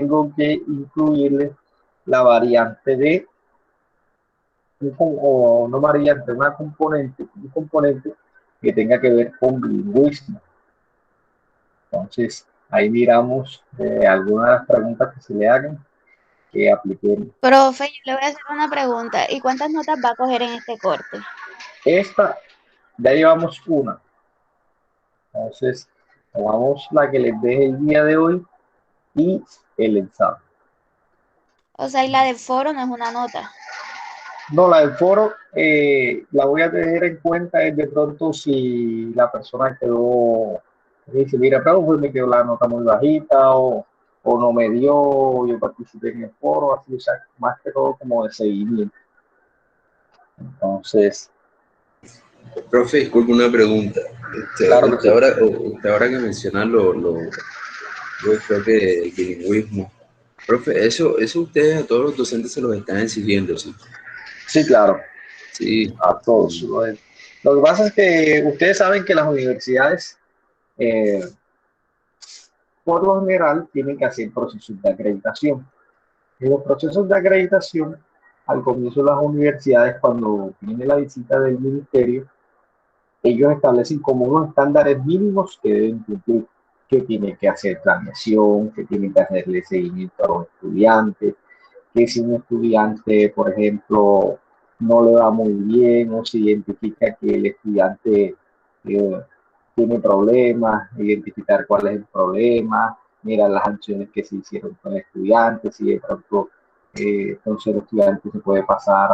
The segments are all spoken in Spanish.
tengo que incluirle la variante de, o no variante, un componente que tenga que ver con bilingüismo. Entonces, ahí miramos algunas de las preguntas que se le hagan que apliquemos. Profe, yo le voy a hacer una pregunta. ¿Y cuántas notas va a coger en este corte? Esta, ya llevamos una. Entonces, tomamos la que les deje el día de hoy y el examen. O sea, y la del foro no es una nota. No, la del foro la voy a tener en cuenta es de pronto si la persona quedó, dice, mira, pero pues me quedó la nota muy bajita o no me dio, yo participé en el foro, así, o sea, más que todo como de seguimiento. Entonces, Profe, disculpe una pregunta. claro que sí. Usted ahora que menciona yo creo que el bilingüismo. Profe, eso ustedes a todos los docentes se los están exigiendo, ¿sí? Sí, claro, Sí. a todos. Lo que pasa es que ustedes saben que las universidades, eh, por lo general, tienen que hacer procesos de acreditación. En los procesos de acreditación, al comienzo de las universidades, cuando viene la visita del ministerio, ellos establecen como unos estándares mínimos que deben cumplir, que tiene que hacer planeación, que tienen que hacerle seguimiento a los estudiantes, que si un estudiante, por ejemplo, no le va muy bien o se identifica que el estudiante eh, tiene problemas, identificar cuál es el problema, mirar las acciones que se hicieron con el estudiante, si de pronto entonces el estudiante se puede pasar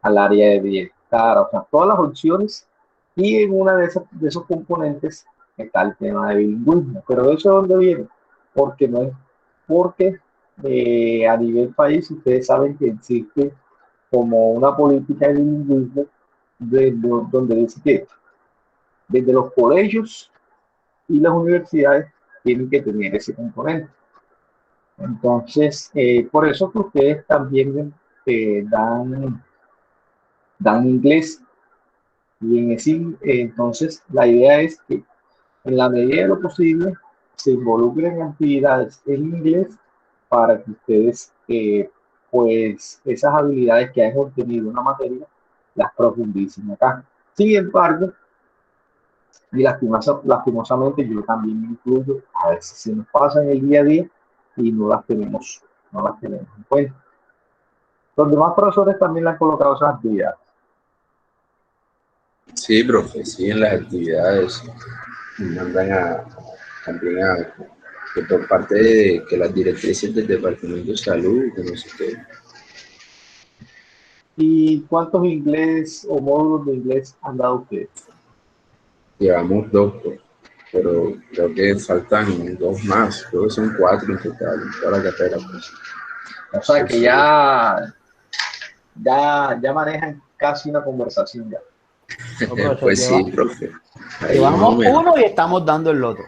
al área de bienestar, o sea, todas las opciones. Y en una de esos componentes está el tema de bilingüismo. Pero ¿eso de dónde viene? Porque no es porque a nivel país ustedes saben que existe como una política de bilingüismo donde dice que desde los colegios y las universidades tienen que tener ese componente. Entonces, por eso que ustedes también dan inglés y en ese, entonces la idea es que en la medida de lo posible se involucren en actividades en inglés para que ustedes, pues, esas habilidades que han obtenido en una materia, las profundicen acá. Sin embargo, y lastimosamente yo también me incluyo, a veces se nos pasa en el día a día y no las tenemos en cuenta. Los demás profesores también le han colocado esas actividades. Sí, profe, sí, en las actividades mandan también que por parte de que las directrices del Departamento de Salud, que no sé qué, ¿Y cuántos inglés o módulos de inglés han dado ustedes? llevamos dos, pues, pero creo que faltan dos más, creo que son cuatro en total, en toda la carrera, pues. O sea Pues que sí, ya manejan casi una conversación ya. No, profesor, pues sí, profe, ahí más o llevamos menos. uno y estamos dando el otro.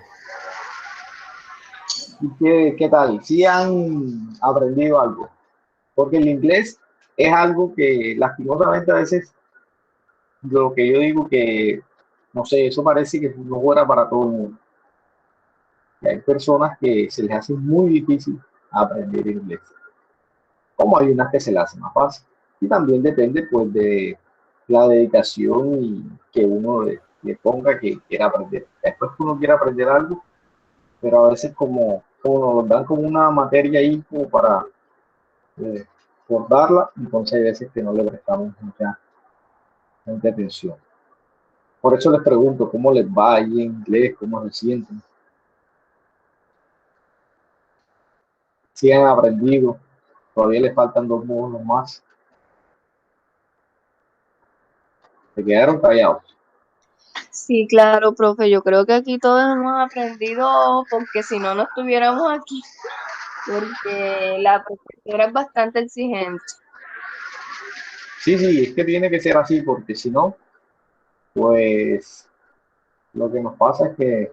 ¿Y qué tal? ¿Sí han aprendido algo? Porque el inglés es algo que lastimosamente a veces lo que yo digo que, no sé, eso parece que no fuera para todo el mundo. Y hay personas que se les hace muy difícil aprender inglés, como hay unas que se les hace más fácil. Y también depende pues de la dedicación y que uno le ponga que quiera aprender. Después que uno quiere aprender algo, pero a veces como nos dan como una materia ahí como para eh, por darla, entonces hay veces que no le prestamos mucha atención. Por eso les pregunto cómo les va ahí en inglés, cómo se sienten, si han aprendido, todavía les faltan dos módulos más, se quedaron callados. Sí, claro, profe. Yo creo que aquí todos hemos aprendido porque si no, no estuviéramos aquí. Porque la profesora es bastante exigente. Sí, sí, es que tiene que ser así, porque si no, pues lo que nos pasa es que,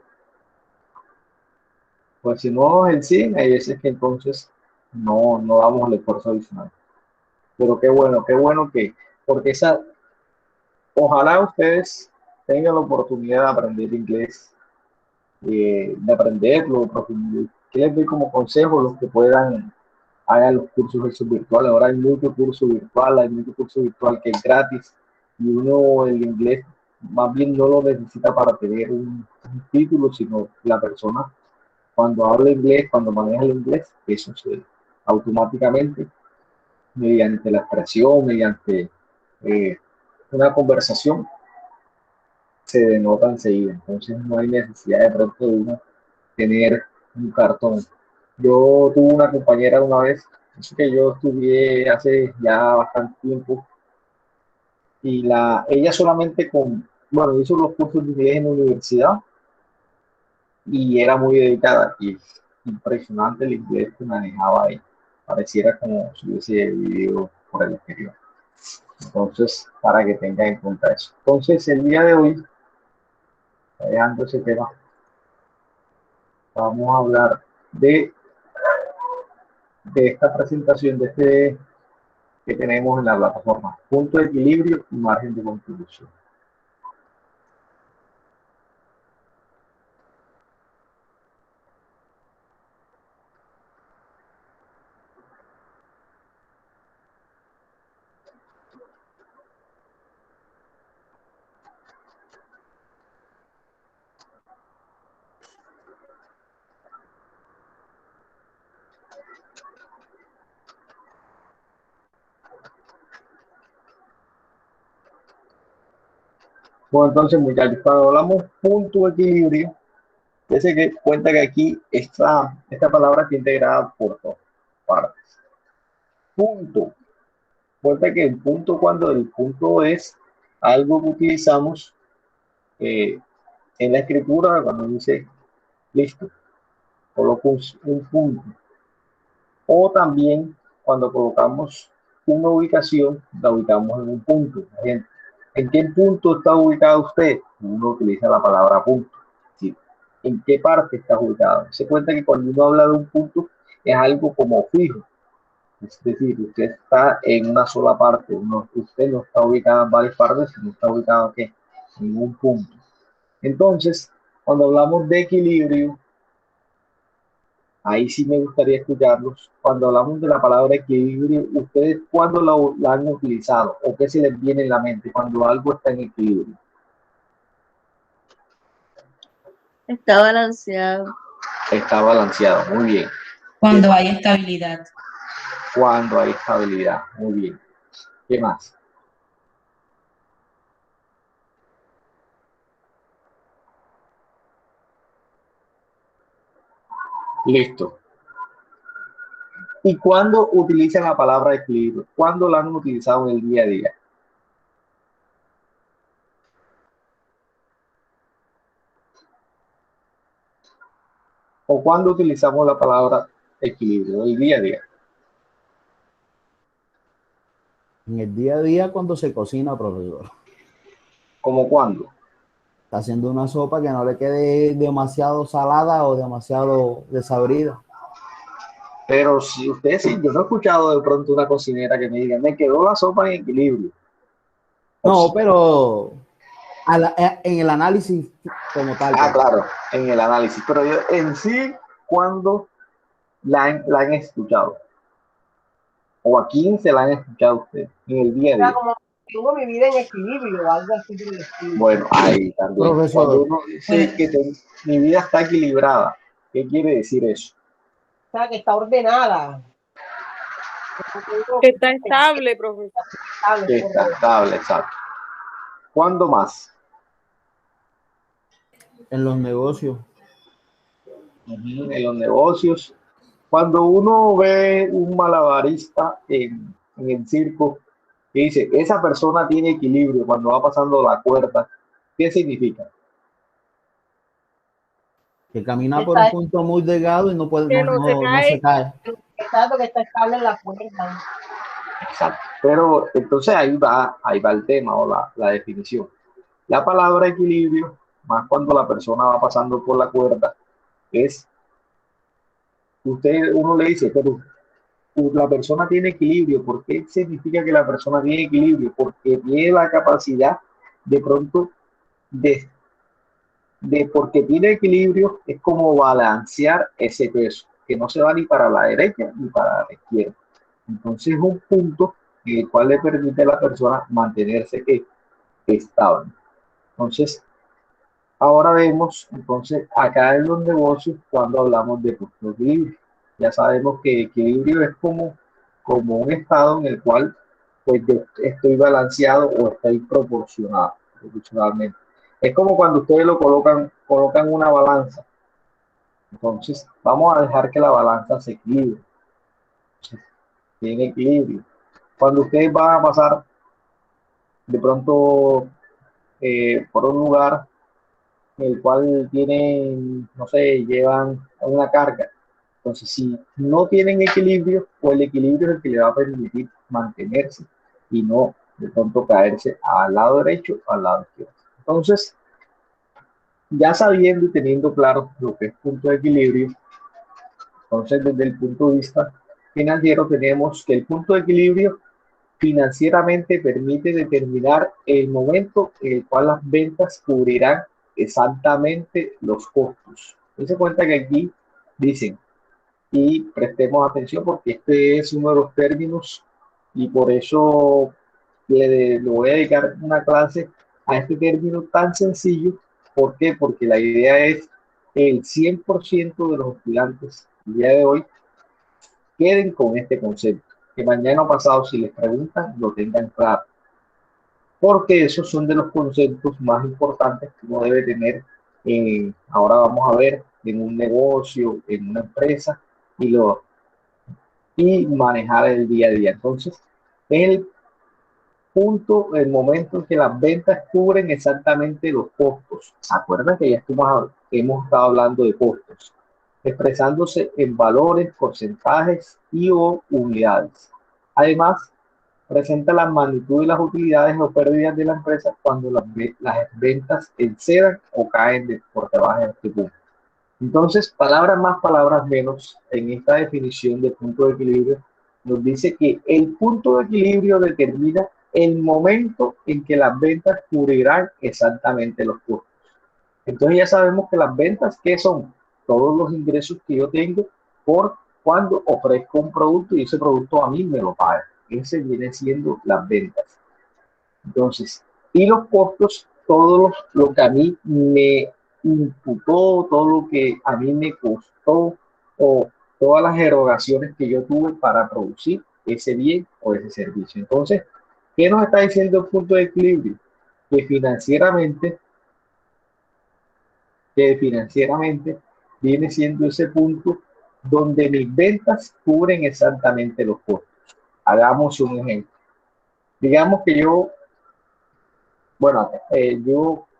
pues si no en sí, hay veces que entonces no damos el esfuerzo adicional. Pero qué bueno que, porque ojalá ustedes tengan la oportunidad de aprender inglés, de aprenderlo, ¿Qué les doy como consejo? Los que puedan hagan los cursos esos virtuales. Ahora hay mucho curso virtual, hay mucho curso virtual que es gratis y uno el inglés más bien no lo necesita para tener un título, sino la persona cuando habla inglés, cuando maneja el inglés, eso se automáticamente, mediante la expresión, mediante eh, una conversación, se denota enseguida. Entonces no hay necesidad de pronto de uno tener un cartón. Yo tuve una compañera una vez, eso que yo estudié hace ya bastante tiempo, y ella solamente bueno, hizo los cursos de inglés en la universidad y era muy dedicada y impresionante el inglés que manejaba ahí. Pareciera como si hubiese vivido por el exterior. Entonces, para que tengan en cuenta eso. Entonces, el día de hoy, dejando ese tema, vamos a hablar de esta presentación, de este que tenemos en la plataforma. Punto de equilibrio y margen de contribución. Bueno, entonces, muchachos, cuando hablamos punto de equilibrio, fíjense que cuenta que aquí esta palabra está integrada por dos partes. Punto. Cuenta que el punto, cuando el punto es algo que utilizamos en la escritura, cuando dice listo, coloco un punto. O también cuando colocamos una ubicación, la ubicamos en un punto. ¿En qué punto está ubicado usted? Uno utiliza la palabra punto. ¿Sí? ¿En qué parte está ubicado? Se cuenta que cuando uno habla de un punto, es algo como fijo. Es decir, usted está en una sola parte. Usted no está ubicado en varias partes, sino está ubicado ¿qué? En un punto. Entonces, cuando hablamos de equilibrio, ahí sí me gustaría escucharlos. Cuando hablamos de la palabra equilibrio, ¿ustedes cuándo la han utilizado? ¿O qué se les viene en la mente cuando algo está en equilibrio? Está balanceado. Está balanceado, muy bien. Cuando hay estabilidad. Cuando hay estabilidad, muy bien. ¿Qué más? Listo. ¿Y cuándo utilizan la palabra equilibrio? ¿Cuándo la han utilizado en el día a día? ¿O cuándo utilizamos la palabra equilibrio? El día a día. En el día a día cuando se cocina, profesor. ¿Cómo cuándo? Está haciendo una sopa que no le quede demasiado salada o demasiado desabrida. Pero si ustedes, sí, yo no he escuchado de pronto una cocinera que me diga, me quedó la sopa en equilibrio. No, pero en el análisis como tal. Ah, claro, en el análisis. Pero yo en sí, ¿cuándo la han escuchado? ¿O a quién se la han escuchado ustedes en el día a día? Como tuvo mi vida en equilibrio, algo así del estilo. Bueno, ahí también. Profesor. Cuando uno dice que mi vida está equilibrada, ¿qué quiere decir eso? O sea, que está ordenada. Que está estable, profesor. Que está estable, exacto. ¿Cuándo más? En los negocios. En los negocios. Cuando uno ve un malabarista en el circo y dice, esa persona tiene equilibrio cuando va pasando la cuerda, ¿qué significa? Que camina por un punto muy delgado y no puede, Que no se cae. Exacto, que está estable en la cuerda. Exacto. Pero entonces ahí va el tema o la definición. La palabra equilibrio, más cuando la persona va pasando por la cuerda, es, uno le dice, pero la persona tiene equilibrio. ¿Por qué significa que la persona tiene equilibrio? Porque tiene la capacidad de pronto de de porque tiene equilibrio, es como balancear ese peso, que no se va ni para la derecha ni para la izquierda. Entonces es un punto en el cual le permite a la persona mantenerse estable. Entonces, ahora vemos, entonces, acá en los negocios, cuando hablamos de punto de equilibrio. Ya sabemos que equilibrio es como un estado en el cual pues yo estoy balanceado o estoy proporcionalmente. Es como cuando ustedes lo colocan una balanza. Entonces, vamos a dejar que la balanza se equilibre. Tiene equilibrio. Cuando ustedes van a pasar de pronto por un lugar en el cual tienen, no sé, llevan una carga. Entonces, si no tienen equilibrio, pues el equilibrio es el que le va a permitir mantenerse y no de pronto caerse al lado derecho o al lado izquierdo. Entonces, ya sabiendo y teniendo claro lo que es punto de equilibrio, entonces desde el punto de vista financiero tenemos que el punto de equilibrio financieramente permite determinar el momento en el cual las ventas cubrirán exactamente los costos. Se cuenta que aquí dicen, y prestemos atención porque este es uno de los términos y por eso le voy a dedicar una clase a este término tan sencillo. ¿Por qué? Porque la idea es el 100% de los estudiantes el día de hoy queden con este concepto, que mañana o pasado si les preguntan lo tengan claro, porque esos son de los conceptos más importantes que uno debe tener. Ahora vamos a ver en un negocio, en una empresa y manejar el día a día. Entonces, es el punto, el momento en que las ventas cubren exactamente los costos. ¿Acuerdan que ya hemos estado hablando de costos? Expresándose en valores, porcentajes y o unidades. Además, presenta la magnitud y las utilidades o pérdidas de la empresa cuando las ventas excedan o caen por debajo de este punto. Entonces, palabras más, palabras menos, en esta definición de punto de equilibrio, nos dice que el punto de equilibrio determina el momento en que las ventas cubrirán exactamente los costos. Entonces ya sabemos que las ventas, ¿qué son? Todos los ingresos que yo tengo por cuando ofrezco un producto y ese producto a mí me lo paga. Ese viene siendo las ventas. Entonces, y los costos, todo lo que a mí me imputó, todo lo que a mí me costó o todas las erogaciones que yo tuve para producir ese bien o ese servicio. Entonces, ¿qué nos está diciendo el punto de equilibrio? Que financieramente viene siendo ese punto donde mis ventas cubren exactamente los costos. Hagamos un ejemplo. Digamos que yo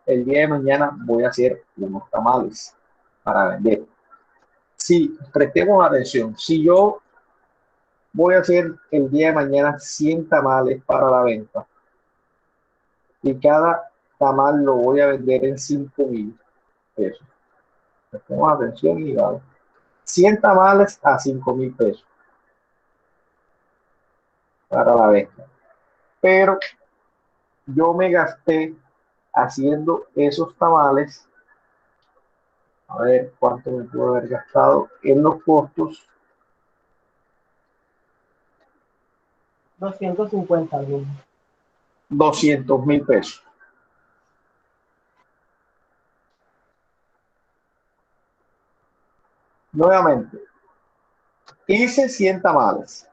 el día de mañana voy a hacer unos tamales para vender. Si prestemos atención, si yo voy a hacer el día de mañana 100 tamales para la venta y cada tamal lo voy a vender en 5,000 pesos. Prestemos atención y vale. 100 tamales a 5,000 pesos para la venta. Pero yo me gasté haciendo esos tamales, a ver cuánto me puedo haber gastado en los costos. 250,000. 200,000 pesos. Nuevamente, hice 100 tamales.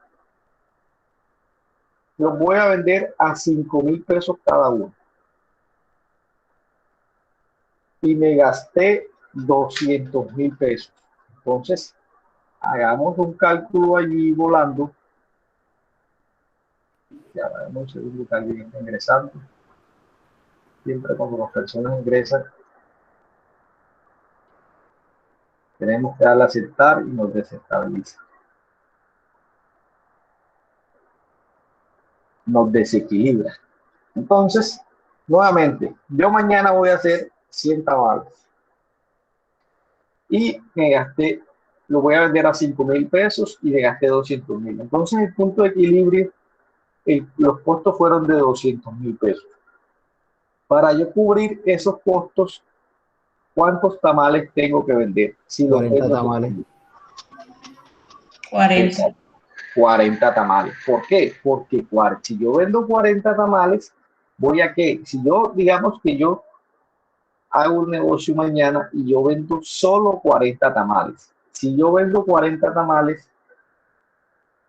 Los voy a vender a 5,000 pesos cada uno. Y me gasté 200,000 pesos. Entonces, hagamos un cálculo allí volando. Ya vemos un segundo que alguien está ingresando. Siempre cuando las personas ingresan, tenemos que darle a aceptar y nos desestabiliza. Nos desequilibra. Entonces, nuevamente, yo mañana voy a hacer 100 tamales. Y me gasté, lo voy a vender a 5,000 pesos y le gasté 200,000. Entonces, el punto de equilibrio, los costos fueron de 200,000 pesos. Para yo cubrir esos costos, ¿cuántos tamales tengo que vender? Si los 40 vendo, tamales. 40. 40 tamales. ¿Por qué? Porque si yo vendo 40 tamales, voy a que, si yo, digamos que yo hago un negocio mañana y yo vendo solo 40 tamales. Si yo vendo 40 tamales,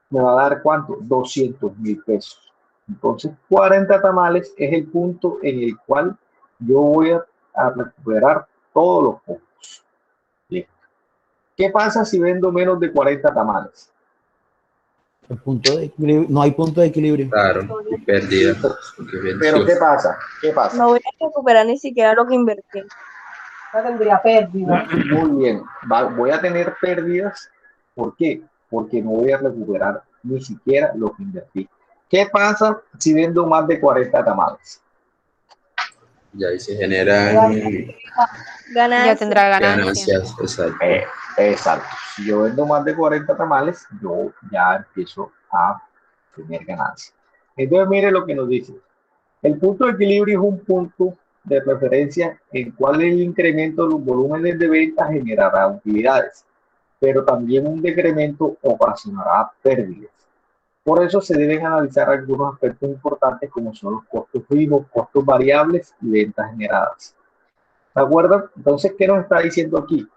me va a dar ¿cuánto? 200,000 pesos. Entonces, 40 tamales es el punto en el cual yo voy a recuperar todos los puntos. Bien. ¿Qué pasa si vendo menos de 40 tamales? El punto de equilibrio, no hay punto de equilibrio. Claro, y pérdida. Porque Pero venció. ¿qué pasa? ¿Qué pasa? No voy a recuperar ni siquiera lo que invertí. No tendría pérdida. Muy bien, voy a tener pérdidas. ¿Por qué? Porque no voy a recuperar ni siquiera lo que invertí. ¿Qué pasa si vendo más de 40 tamales? Ya ahí se generan Ya Ganancia. tendrá ganancia. ganancias. Exacto. Exacto. Si yo vendo más de 40 tamales, yo ya empiezo a tener ganancia. Entonces, mire lo que nos dice. El punto de equilibrio es un punto de referencia en cual el incremento de los volúmenes de venta generará utilidades, pero también un decremento ocasionará pérdidas. Por eso se deben analizar algunos aspectos importantes como son los costos fijos, costos variables y ventas generadas. ¿De acuerdo? Entonces, ¿qué nos está diciendo aquí?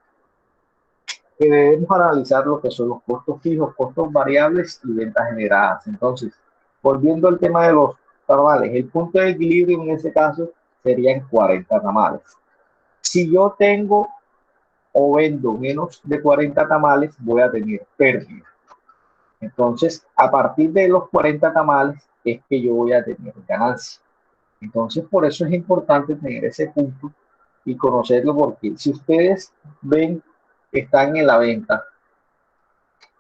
Que debemos analizar lo que son los costos fijos, costos variables y ventas generadas. Entonces, volviendo al tema de los tamales, el punto de equilibrio en ese caso serían 40 tamales. Si yo tengo o vendo menos de 40 tamales, voy a tener pérdida. Entonces, a partir de los 40 tamales es que yo voy a tener ganancia. Entonces, por eso es importante tener ese punto y conocerlo, porque si ustedes ven que están en la venta,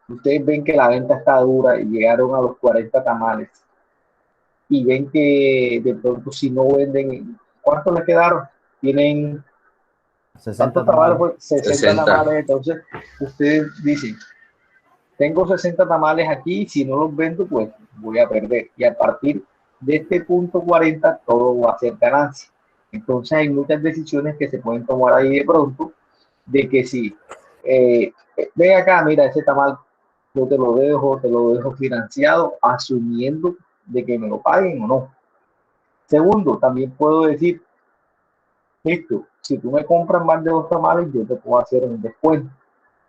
ustedes ven que la venta está dura y llegaron a los 40 tamales y ven que de pronto si no venden, ¿cuántos les quedaron? Tienen 60 ¿cuántos tamales? tamales. Pues 60 tamales. Entonces, ustedes dicen, tengo 60 tamales aquí, si no los vendo, pues voy a perder. Y a partir de este punto 40, todo va a ser ganancia. Entonces hay muchas decisiones que se pueden tomar ahí de pronto, de que si, ven acá, mira, ese tamal, yo te lo dejo financiado, asumiendo de que me lo paguen o no. Segundo, también puedo decir, listo, si tú me compras más de 2 tamales, yo te puedo hacer un descuento.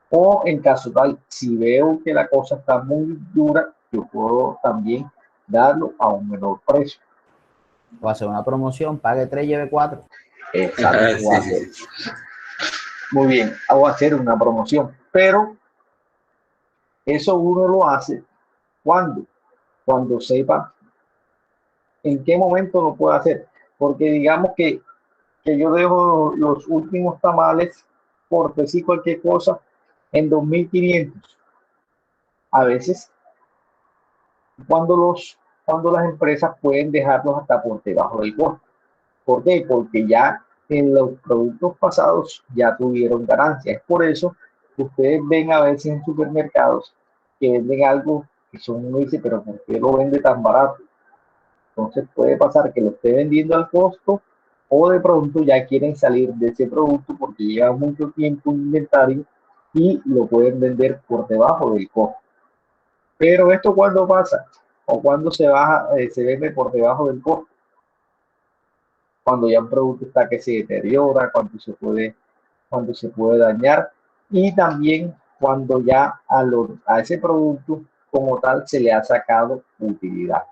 O en caso tal, si veo que la cosa está muy dura, yo puedo también darlo a un menor precio. O hacer una promoción, pague 3, lleve 4. Exacto. Sí. Muy bien, hago hacer una promoción, pero eso uno lo hace cuando sepa en qué momento lo puede hacer. Porque digamos que yo dejo los últimos tamales por decir cualquier cosa en 2.500. A veces cuando las empresas pueden dejarlos hasta por debajo del costo. ¿Por qué? Porque ya en los productos pasados ya tuvieron ganancias. Es por eso que ustedes ven a veces en supermercados que venden algo que uno dice, pero ¿por qué lo vende tan barato? Entonces puede pasar que lo esté vendiendo al costo o de pronto ya quieren salir de ese producto porque lleva mucho tiempo en inventario y lo pueden vender por debajo del costo. Pero esto cuando pasa o cuando se baja, se vende por debajo del costo, cuando ya un producto está que se deteriora, cuando se puede dañar y también cuando ya a ese producto como tal se le ha sacado utilidad.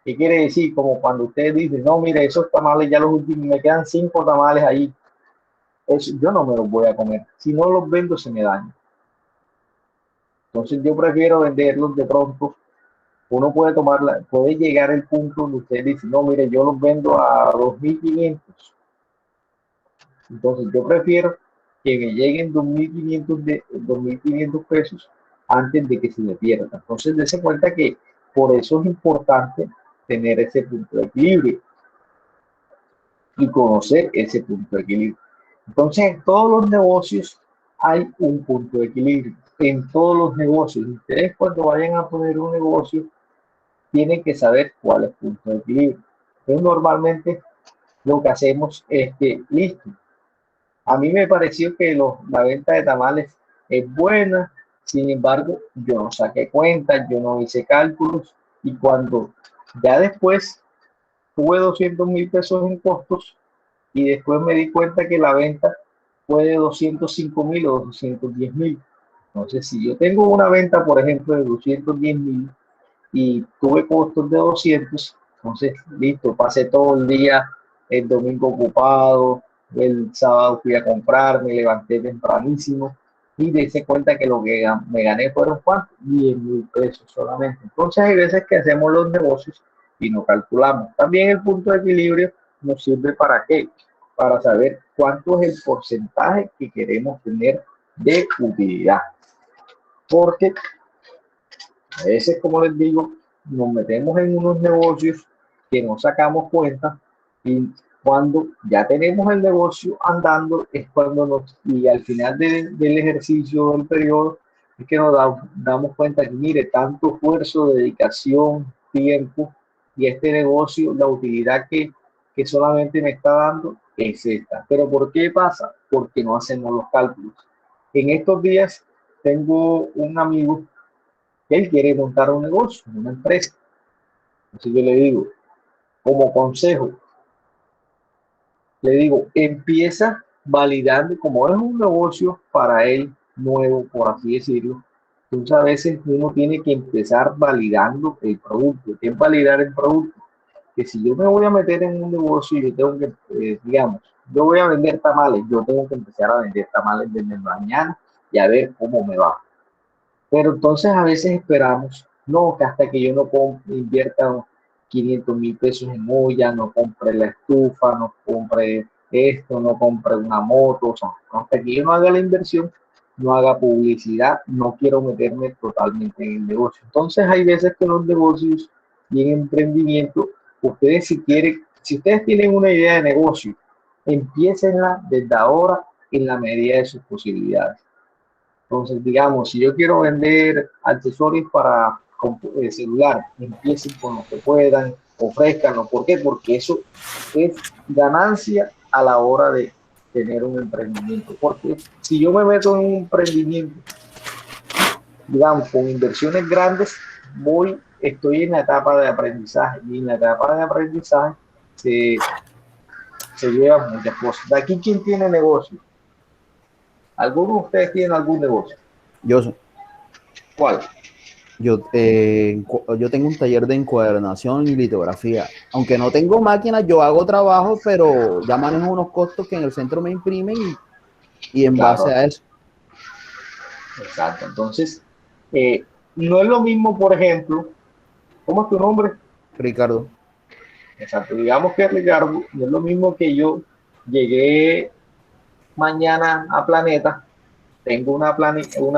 ¿Qué quiere decir? Como cuando ustedes dicen, no, mire, esos tamales ya los últimos, me quedan 5 tamales ahí, eso, yo no me los voy a comer, si no los vendo se me dañan. Entonces yo prefiero venderlos de pronto. Uno puede llegar al punto donde usted dice, no, mire, yo los vendo a 2.500. Entonces yo prefiero que me lleguen 2.500 pesos antes de que se me pierda. Entonces dése cuenta que por eso es importante tener ese punto de equilibrio y conocer ese punto de equilibrio. Entonces en todos los negocios hay un punto de equilibrio. En todos los negocios. Ustedes cuando vayan a poner un negocio tienen que saber cuál es el punto de equilibrio. Entonces normalmente lo que hacemos es que, listo, A mí me pareció que la venta de tamales es buena, sin embargo, yo no saqué cuentas, yo no hice cálculos y cuando ya después tuve 200.000 pesos en costos y después me di cuenta que la venta fue de 205.000 o 210.000. Entonces, si yo tengo una venta, por ejemplo, de 210.000 y tuve costos de 200, entonces, listo, pasé todo el día, el domingo ocupado, el sábado fui a comprar, me levanté tempranísimo y me hice cuenta que lo que me gané fueron ¿cuántos? 10.000 pesos solamente. Entonces hay veces que hacemos los negocios y no calculamos. También el punto de equilibrio nos sirve para qué? Para saber cuánto es el porcentaje que queremos tener de utilidad. Porque a veces, como les digo, nos metemos en unos negocios que no sacamos cuenta y cuando ya tenemos el negocio andando es cuando y al final del ejercicio del periodo es que nos damos cuenta que mire, tanto esfuerzo, dedicación, tiempo y este negocio, la utilidad que solamente me está dando es esta. Pero ¿por qué pasa? Porque no hacemos los cálculos. En estos días tengo un amigo que él quiere montar un negocio, una empresa. Entonces yo le digo, como consejo, le digo, empieza validando, como es un negocio para él nuevo, por así decirlo, entonces a veces uno tiene que empezar validando el producto. ¿Qué es validar el producto? Que si yo me voy a meter en un negocio, yo tengo que, digamos, yo voy a vender tamales, yo tengo que empezar a vender tamales desde mañana y a ver cómo me va. Pero entonces a veces esperamos, no, que hasta que yo no invierta 500.000 pesos en olla, no compre la estufa, no compre esto, no compre una moto, o sea, hasta que yo no haga la inversión, no haga publicidad, no quiero meterme totalmente en el negocio. Entonces hay veces que los negocios y en emprendimiento, ustedes si quieren, si ustedes tienen una idea de negocio, empiecenla desde ahora en la medida de sus posibilidades. Entonces, digamos, si yo quiero vender accesorios para celular, empiecen con lo que puedan, ofrezcanlo. ¿Por qué? Porque eso es ganancia a la hora de tener un emprendimiento. Porque si yo me meto en un emprendimiento, digamos, con inversiones grandes, estoy en la etapa de aprendizaje y en la etapa de aprendizaje se llevan muchas cosas. De aquí, ¿quién tiene negocio? ¿Alguno de ustedes tiene algún negocio? Yo, ¿Cuál? yo tengo un taller de encuadernación y litografía. Aunque no tengo máquinas, yo hago trabajo, pero ya manejo unos costos que en el centro me imprimen y en Claro, base a eso. exacto. Entonces, no es lo mismo, por ejemplo, ¿cómo es tu nombre? Ricardo, Exacto. Digamos que Ricardo, no es lo mismo que yo llegué mañana a Planeta, tengo una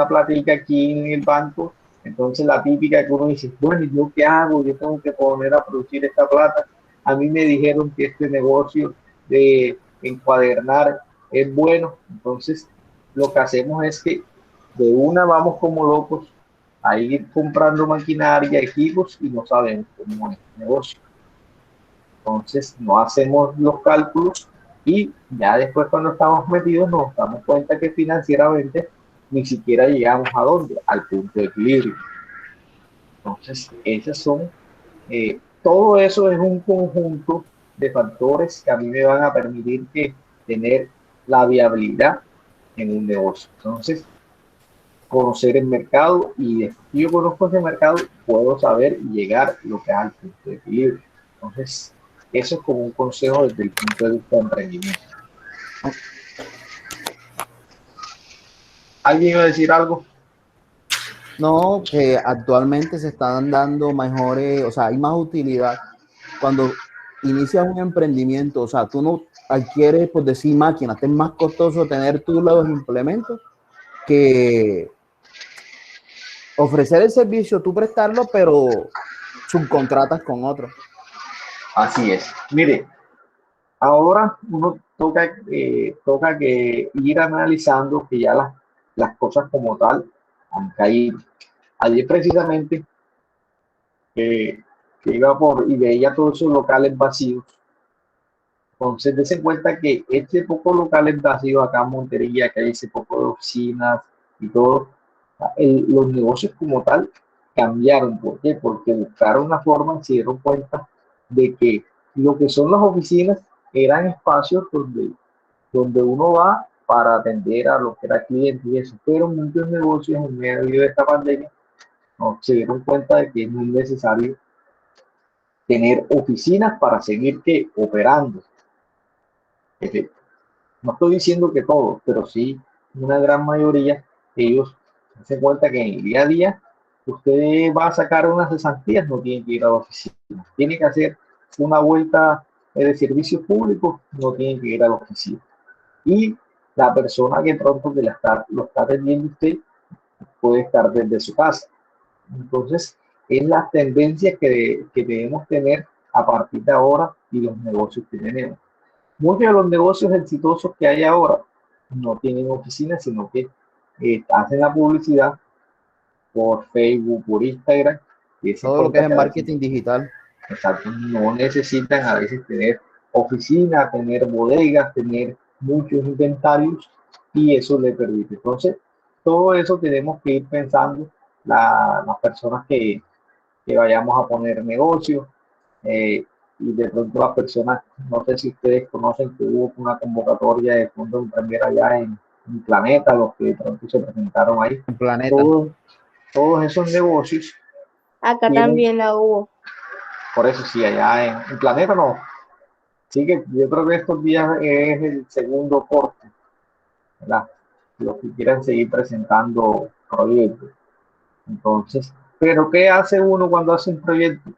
platica aquí en el banco, entonces la típica que uno dice, bueno, ¿y yo qué hago? Yo tengo que poner a producir esta plata. A mí me dijeron que este negocio de encuadernar es bueno, entonces lo que hacemos es que de una vamos como locos a ir comprando maquinaria, equipos y no sabemos cómo es el negocio. Entonces no hacemos los cálculos y ya después cuando estamos metidos nos damos cuenta que financieramente ni siquiera llegamos a dónde, al punto de equilibrio. Entonces, esas son, todo eso es un conjunto de factores que a mí me van a permitir tener la viabilidad en un negocio. Entonces, conocer el mercado y después que yo conozco ese mercado, puedo saber y llegar lo que es al punto de equilibrio. Entonces, eso es como un consejo desde el punto de vista de emprendimiento. ¿Alguien iba a decir algo? no, que actualmente se están dando mejores, o sea, hay más utilidad cuando inicias un emprendimiento, o sea, tú no adquieres, por decir, máquinas, es más costoso tener tú los implementos que ofrecer el servicio, tú prestarlo, pero subcontratas con otro. Así es. Mire, ahora uno toca que ir analizando que ya las cosas como tal han caído. Ayer precisamente que iba por y veía todos esos locales vacíos, Entonces, dése cuenta que este poco locales vacíos acá en Montería, que hay ese poco de oficinas y todo, los negocios como tal cambiaron. ¿Por qué? Porque buscaron una forma y se dieron cuenta de que lo que son las oficinas eran espacios donde uno va para atender a lo que era cliente y eso, pero muchos negocios en medio de esta pandemia no, se dieron cuenta de que es muy necesario tener oficinas para seguir que operando. No estoy diciendo que todos, pero sí una gran mayoría, ellos se hacen cuenta que en el día a día usted va a sacar unas cesantías, no tiene que ir a la oficina, tiene que hacer una vuelta de servicios públicos, no tiene que ir a la oficina. Y la persona que pronto que lo está atendiendo usted puede estar desde su casa. Entonces, es la tendencia que debemos tener a partir de ahora y los negocios que tenemos. Muchos de los negocios exitosos que hay ahora no tienen oficinas, sino que hacen la publicidad por Facebook, por Instagram. Y se Todo lo que es el cuenta que marketing digital. exacto, no necesitan a veces tener oficina, tener bodegas, tener muchos inventarios y eso le permite. Entonces, todo eso tenemos que ir pensando las personas que vayamos a poner negocios y de pronto las personas, no sé si ustedes conocen que hubo una convocatoria de fondo emprender allá en Planeta, los que de pronto se presentaron ahí. En Planeta. Todos esos negocios Acá tienen, también la hubo. por eso sí, allá en Planeta no. Sí que yo creo que estos días es el segundo corte, ¿verdad? Los que quieran seguir presentando proyectos. Entonces, pero ¿qué hace uno cuando hace un proyecto?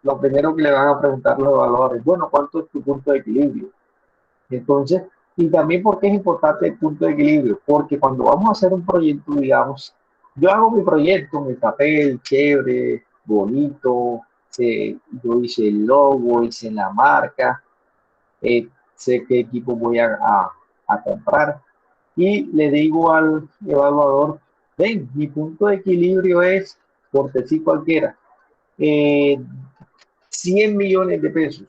Lo primero que le van a preguntar los evaluadores, bueno, ¿cuánto es tu punto de equilibrio? Entonces, y también porque es importante el punto de equilibrio, porque cuando vamos a hacer un proyecto, digamos, yo hago mi proyecto, mi papel, chévere, bonito, yo hice el logo, hice la marca, sé qué equipo voy a comprar y le digo al evaluador, ven, mi punto de equilibrio es, por decir cualquiera, eh, 100 millones de pesos.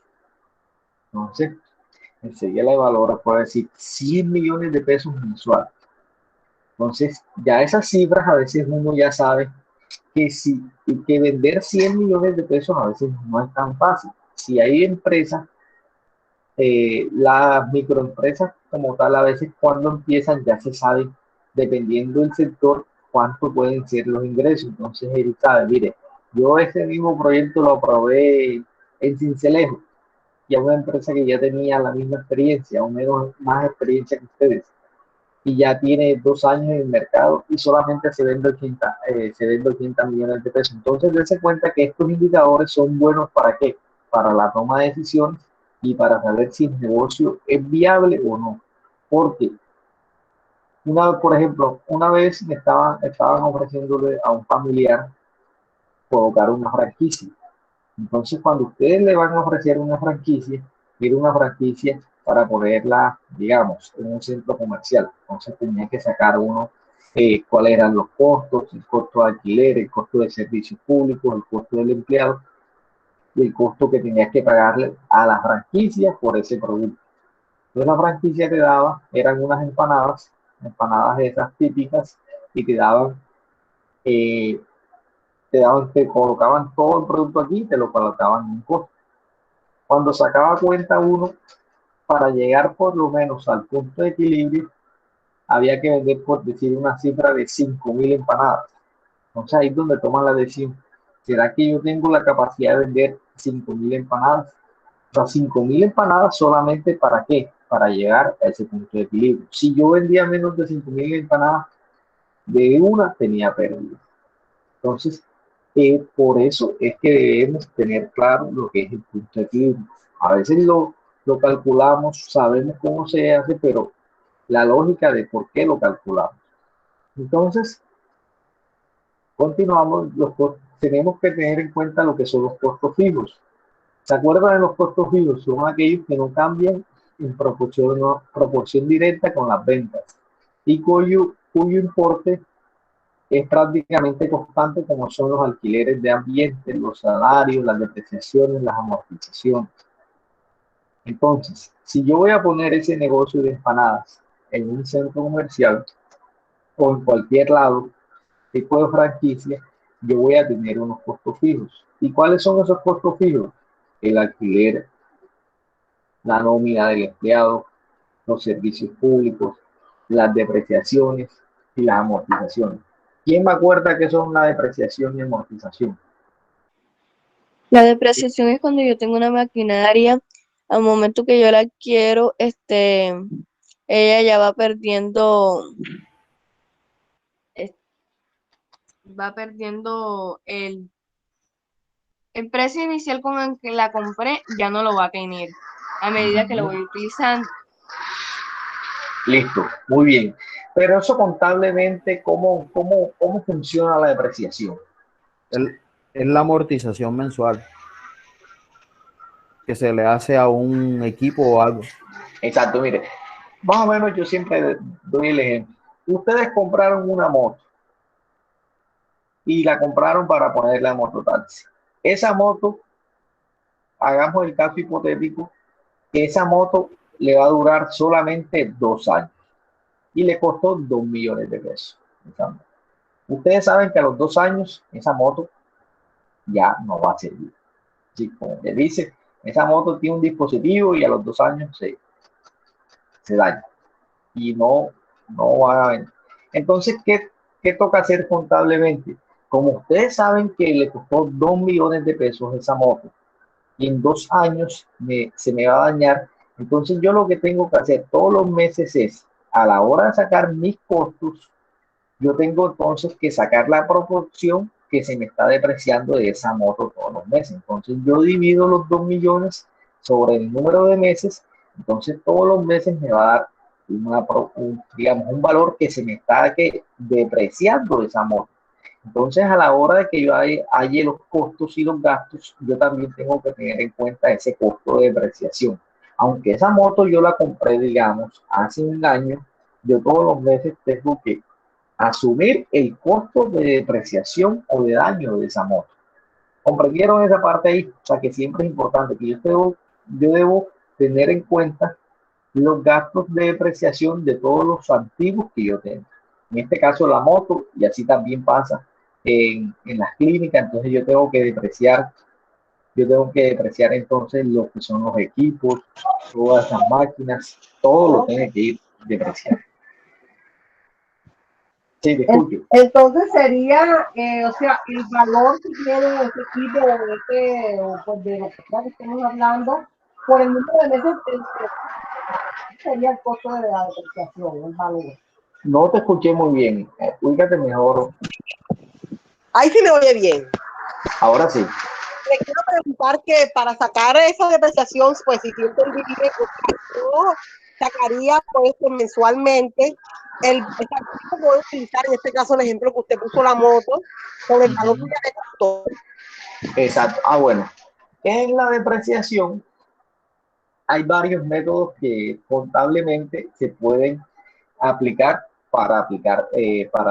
Entonces, enseguida la evaluadora puede decir 100 millones de pesos mensuales. Entonces, ya esas cifras a veces uno ya sabe que vender 100 millones de pesos a veces no es tan fácil. Si hay empresas, las microempresas como tal, a veces cuando empiezan ya se sabe, dependiendo del sector, cuánto pueden ser los ingresos. Entonces él sabe, mire, yo ese mismo proyecto lo aprobé en Cincelejo y a una empresa que ya tenía la misma experiencia, o menos más experiencia que ustedes, y ya tiene 2 años en el mercado y solamente se vende 80 millones de pesos. Entonces, dense cuenta que estos indicadores son buenos ¿para qué? Para la toma de decisiones y para saber si el negocio es viable o no. Porque, por ejemplo, una vez estaban ofreciéndole a un familiar colocar una franquicia. Entonces, cuando ustedes le van a ofrecer una franquicia, quiere una franquicia para ponerla, digamos, en un centro comercial. Entonces, tenía que sacar uno cuáles eran los costos, el costo de alquiler, el costo de servicios públicos, el costo del empleado y el costo que tenías que pagarle a la franquicia por ese producto. Entonces, la franquicia te daba, eran unas empanadas esas típicas, y eh, te colocaban todo el producto aquí y te lo colocaban en un costo. Cuando sacaba cuenta uno, para llegar por lo menos al punto de equilibrio, había que vender, por decir, una cifra de 5.000 empanadas. Entonces ahí es donde toman la decisión. ¿Será que yo tengo la capacidad de vender 5.000 empanadas? O sea, 5.000 empanadas solamente ¿para qué? Para llegar a ese punto de equilibrio. Si yo vendía menos de 5.000 empanadas, de una tenía pérdida. Entonces, por eso es que debemos tener claro lo que es el punto de equilibrio. A veces lo calculamos, sabemos cómo se hace, pero la lógica de por qué lo calculamos. Entonces, continuamos, tenemos que tener en cuenta lo que son los costos fijos. ¿Se acuerdan de los costos fijos? Son aquellos que no cambian en proporción directa con las ventas y cuyo importe es prácticamente constante, como son los alquileres de ambiente, los salarios, las depreciaciones, las amortizaciones. Entonces, si yo voy a poner ese negocio de empanadas en un centro comercial o en cualquier lado, tipo de franquicia, yo voy a tener unos costos fijos. ¿Y cuáles son esos costos fijos? El alquiler, la nómina del empleado, los servicios públicos, las depreciaciones y las amortizaciones. ¿Quién me acuerda qué son la depreciación y amortización? La depreciación es cuando yo tengo una maquinaria, al momento que yo la adquiero, ella ya es- va perdiendo el precio inicial con el que la compré, ya no lo va a tener a medida que lo voy utilizando. Listo, muy bien. Pero eso contablemente, ¿cómo funciona la depreciación? Es la amortización mensual que se le hace a un equipo o algo. Exacto, mire, más o menos yo siempre doy el ejemplo. Ustedes compraron una moto y la compraron para ponerla en mototaxi. Esa moto, hagamos el caso hipotético, que esa moto le va a durar solamente 2 años y le costó 2 millones de pesos. Ustedes saben que a los 2 años esa moto ya no va a servir. Sí, como que dice, esa moto tiene un dispositivo y a los 2 años se daña y no va a vender. Entonces, ¿qué toca hacer contablemente? Como ustedes saben que le costó 2 millones de pesos esa moto y en 2 años se me va a dañar, entonces yo lo que tengo que hacer todos los meses es, a la hora de sacar mis costos, yo tengo entonces que sacar la proporción que se me está depreciando de esa moto todos los meses. Entonces yo divido los 2 millones sobre el número de meses, entonces todos los meses me va a dar digamos, un valor que se me está depreciando de esa moto. Entonces, a la hora de que yo halle los costos y los gastos, yo también tengo que tener en cuenta ese costo de depreciación. Aunque esa moto yo la compré, digamos, hace un año, yo todos los meses tengo que asumir el costo de depreciación o de daño de esa moto. ¿Comprendieron esa parte ahí? O sea, que siempre es importante que yo debo tener en cuenta los gastos de depreciación de todos los activos que yo tengo. En este caso, la moto, y así también pasa en las clínicas, entonces yo tengo que depreciar entonces lo que son los equipos, todas esas máquinas, todo lo tiene que ir depreciando. Sí, disculpe. Entonces sería, o sea, el valor que tiene ese equipo pues de lo que estamos hablando, por el número de meses, sería el costo de la depreciación, el valor. No te escuché muy bien. Ubícate mejor. Ahí sí me oye bien. Ahora sí. Le quiero preguntar que para sacar esa depreciación, pues si tiene que vivir, yo sacaría pues mensualmente el que voy a utilizar, en este caso el ejemplo que usted puso la moto, con el valor que le costó. Exacto. Bueno. En la depreciación hay varios métodos que contablemente se pueden aplicar para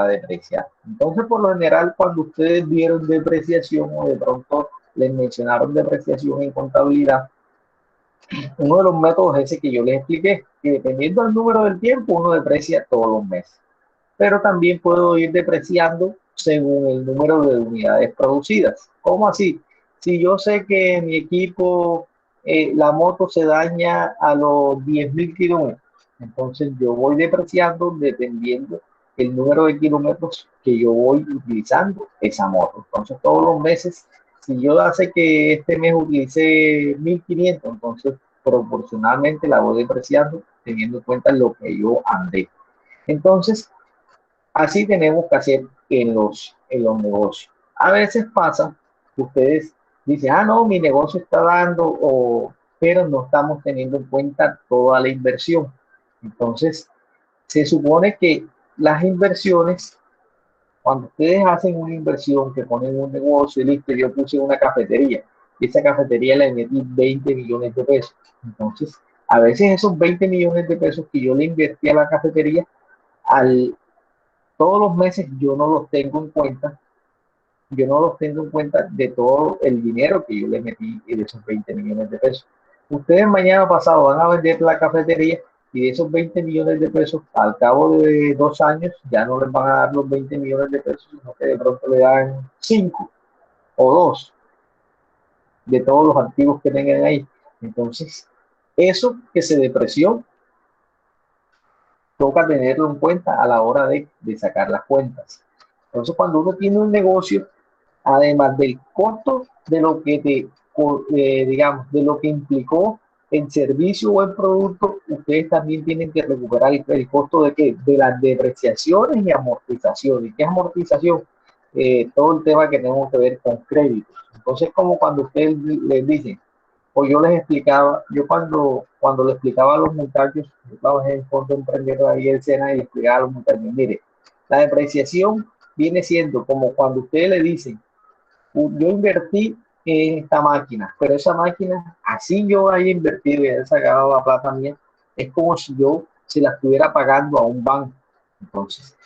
depreciar. Entonces, por lo general, cuando ustedes vieron depreciación o de pronto les mencionaron depreciación en contabilidad, uno de los métodos es ese que yo les expliqué, que dependiendo del número del tiempo, uno deprecia todos los meses. Pero también puedo ir depreciando según el número de unidades producidas. ¿Cómo así? Si yo sé que mi equipo, la moto se daña a los 10.000 kilómetros, entonces yo voy depreciando dependiendo el número de kilómetros que yo voy utilizando esa moto. Entonces todos los meses, si yo hace que este mes utilicé 1.500, entonces proporcionalmente la voy depreciando teniendo en cuenta lo que yo andé. Entonces, así tenemos que hacer en los negocios. A veces pasa que ustedes dicen, no, mi negocio está dando, pero no estamos teniendo en cuenta toda la inversión. Entonces, se supone que las inversiones, cuando ustedes hacen una inversión, que ponen un negocio y listo, yo puse una cafetería, y esa cafetería le metí 20 millones de pesos. Entonces, a veces esos 20 millones de pesos que yo le invertí a la cafetería, todos los meses yo no los tengo en cuenta de todo el dinero que yo le metí de esos 20 millones de pesos. Ustedes mañana pasado van a vender la cafetería y de esos 20 millones de pesos, al cabo de 2 años, ya no les van a dar los 20 millones de pesos, sino que de pronto le dan 5 o 2 de todos los activos que tengan ahí. Entonces, eso que se depreció, toca tenerlo en cuenta a la hora de sacar las cuentas. Entonces, cuando uno tiene un negocio, además del costo de lo que digamos, de lo que implicó el servicio o el producto, ustedes también tienen que recuperar el costo de qué, de las depreciaciones y amortizaciones. ¿Qué es amortización? Todo el tema que tenemos que ver con créditos. Entonces, como cuando ustedes les dicen, o yo les explicaba, yo cuando le explicaba a los muchachos, yo trabajé en Fondo Emprendedor ahí en Sena y le explicaba a los muchachos, mire, la depreciación viene siendo como cuando ustedes le dicen, yo invertí en esta máquina, pero esa máquina, así yo haya invertido y haya sacado la plata mía, es como si yo se la estuviera pagando a un banco. Entonces,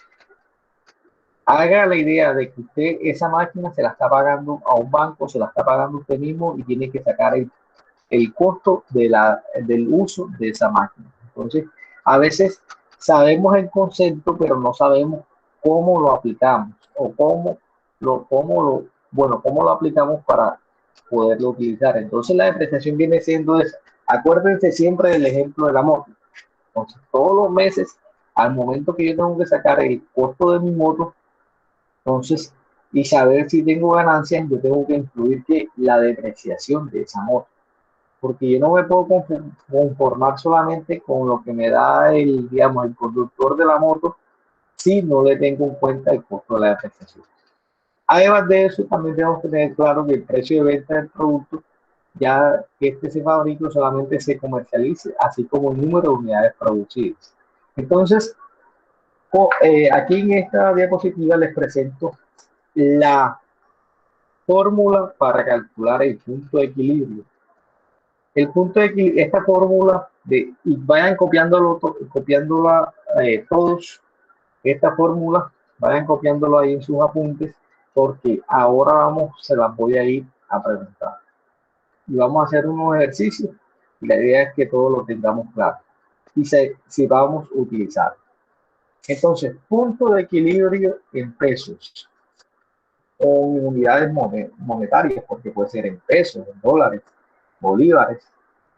haga la idea de que usted esa máquina se la está pagando a un banco, se la está pagando usted mismo y tiene que sacar el costo del uso de esa máquina. Entonces, a veces sabemos el concepto, pero no sabemos cómo lo aplicamos o cómo lo aplicamos para poderlo utilizar. Entonces, la depreciación viene siendo esa. Acuérdense siempre del ejemplo de la moto. Entonces, todos los meses, al momento que yo tengo que sacar el costo de mi moto, entonces, y saber si tengo ganancias, yo tengo que incluir que la depreciación de esa moto, porque yo no me puedo conformar solamente con lo que me da digamos, el conductor de la moto si no le tengo en cuenta el costo de la depreciación. Además de eso, también tenemos que tener claro que el precio de venta del producto, ya que este se fabrique, solamente se comercialice, así como el número de unidades producidas. Entonces, aquí en esta diapositiva les presento la fórmula para calcular el punto de equilibrio. El punto de equilibrio, esta fórmula, y vayan copiándola todos, esta fórmula, vayan copiándolo ahí en sus apuntes, porque ahora se las voy a ir a preguntar. Y vamos a hacer unos ejercicios, y la idea es que todos lo tengamos claro y si vamos a utilizar. Entonces, punto de equilibrio en pesos o en unidades monetarias, porque puede ser en pesos, en dólares, bolívares.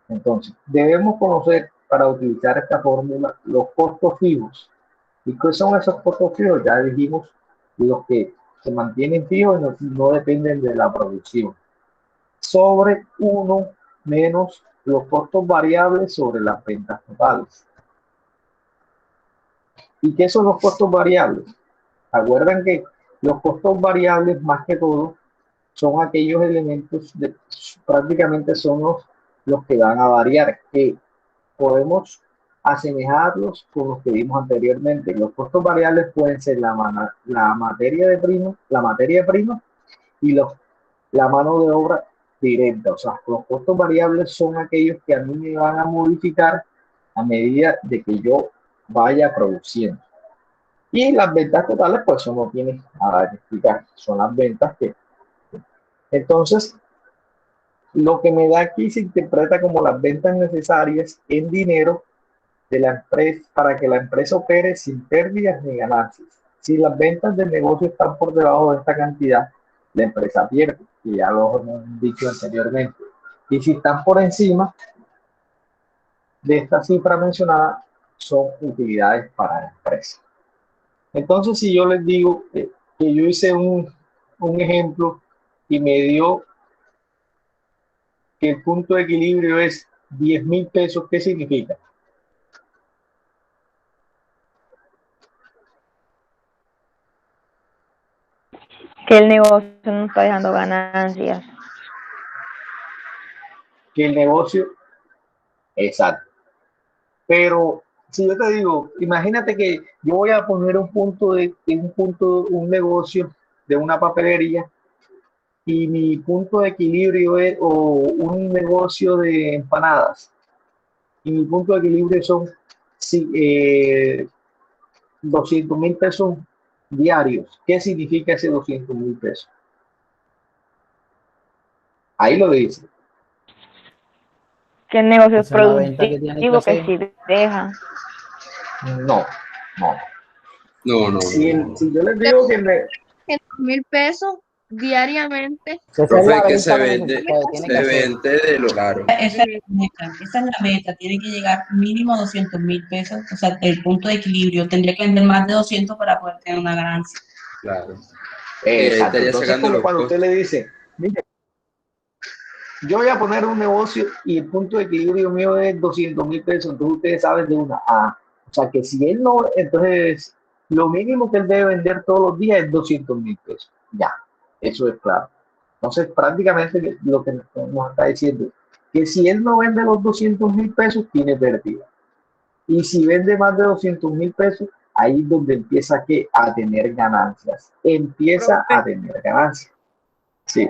Entonces, debemos conocer para utilizar esta fórmula los costos fijos. ¿Y qué son esos costos fijos? Ya dijimos, los que se mantienen fijos y no dependen de la producción. Sobre 1 menos los costos variables sobre las ventas totales. ¿Y qué son los costos variables? Acuerdan que los costos variables, más que todo, son aquellos elementos, prácticamente son los que van a variar, que podemos asemejarlos con los que vimos anteriormente. Los costos variables pueden ser la materia prima y la mano de obra directa. O sea, los costos variables son aquellos que a mí me van a modificar a medida de que yo vaya produciendo. Y las ventas totales, pues eso no tiene nada que explicar. Son las ventas que... Entonces, lo que me da aquí se interpreta como las ventas necesarias en dinero de la empresa para que la empresa opere sin pérdidas ni ganancias. Si las ventas del negocio están por debajo de esta cantidad, la empresa pierde, y ya lo hemos dicho anteriormente. Y si están por encima de esta cifra mencionada, son utilidades para la empresa. Entonces, si yo les digo que yo hice un ejemplo y me dio que el punto de equilibrio es 10.000 pesos, ¿qué significa? Que el negocio no está dejando ganancias. Que el negocio, exacto. Pero si yo te digo, imagínate que yo voy a poner un negocio de una papelería y mi punto de equilibrio es o un negocio de empanadas y mi punto de equilibrio son 200.000 pesos diarios. ¿Qué significa ese 200.000 pesos? Ahí lo dice. Que el negocio es Esa es la venta que tiene que productivo, que hacer. sí deja. No, no. No. Si yo les digo que me, 100.000 pesos diariamente. Esa es Profe, la es que venta que tiene que hacer. de lo claro. Esa es la meta, esa es la meta. Tiene que llegar mínimo a 200.000 pesos. O sea, el punto de equilibrio. Tendría que vender más de 200 para poder tener una ganancia. Claro. exacto. Estaría Entonces, sacando como los cuando usted costos. le dice, mire, yo voy a poner un negocio y el punto de equilibrio mío es 200.000 pesos, entonces ustedes saben de una A. O sea, que si él no, entonces lo mínimo que él debe vender todos los días es 200.000 pesos. Ya, eso es claro. Entonces, prácticamente lo que nos está diciendo, que si él no vende los 200.000 pesos, tiene pérdida. Y si vende más de 200.000 pesos, ahí es donde empieza a tener ganancias. Empieza a tener ganancias. Sí.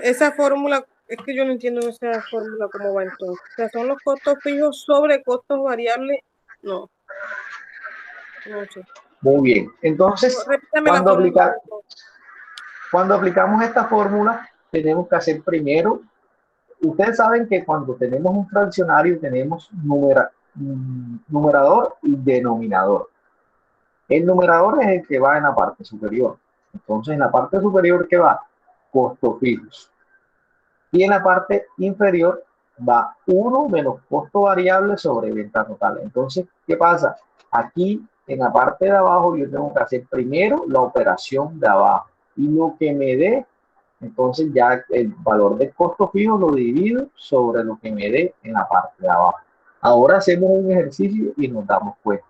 Esa fórmula, es que yo no entiendo esa fórmula cómo va entonces. O sea, son los costos fijos sobre costos variables. No, no sé. Muy bien. Entonces, Repítame la fórmula. cuando aplicamos esta fórmula, tenemos que hacer primero, ustedes saben que cuando tenemos un fraccionario tenemos numerador y denominador. El numerador es el que va en la parte superior. Entonces, en la parte superior, ¿qué va? Costos fijos. Y en la parte inferior va 1 menos costo variable sobre venta total. Entonces, ¿qué pasa? Aquí en la parte de abajo yo tengo que hacer primero la operación de abajo. Y lo que me dé, entonces ya el valor del costo fijo lo divido sobre lo que me dé en la parte de abajo. Ahora hacemos un ejercicio y nos damos cuenta.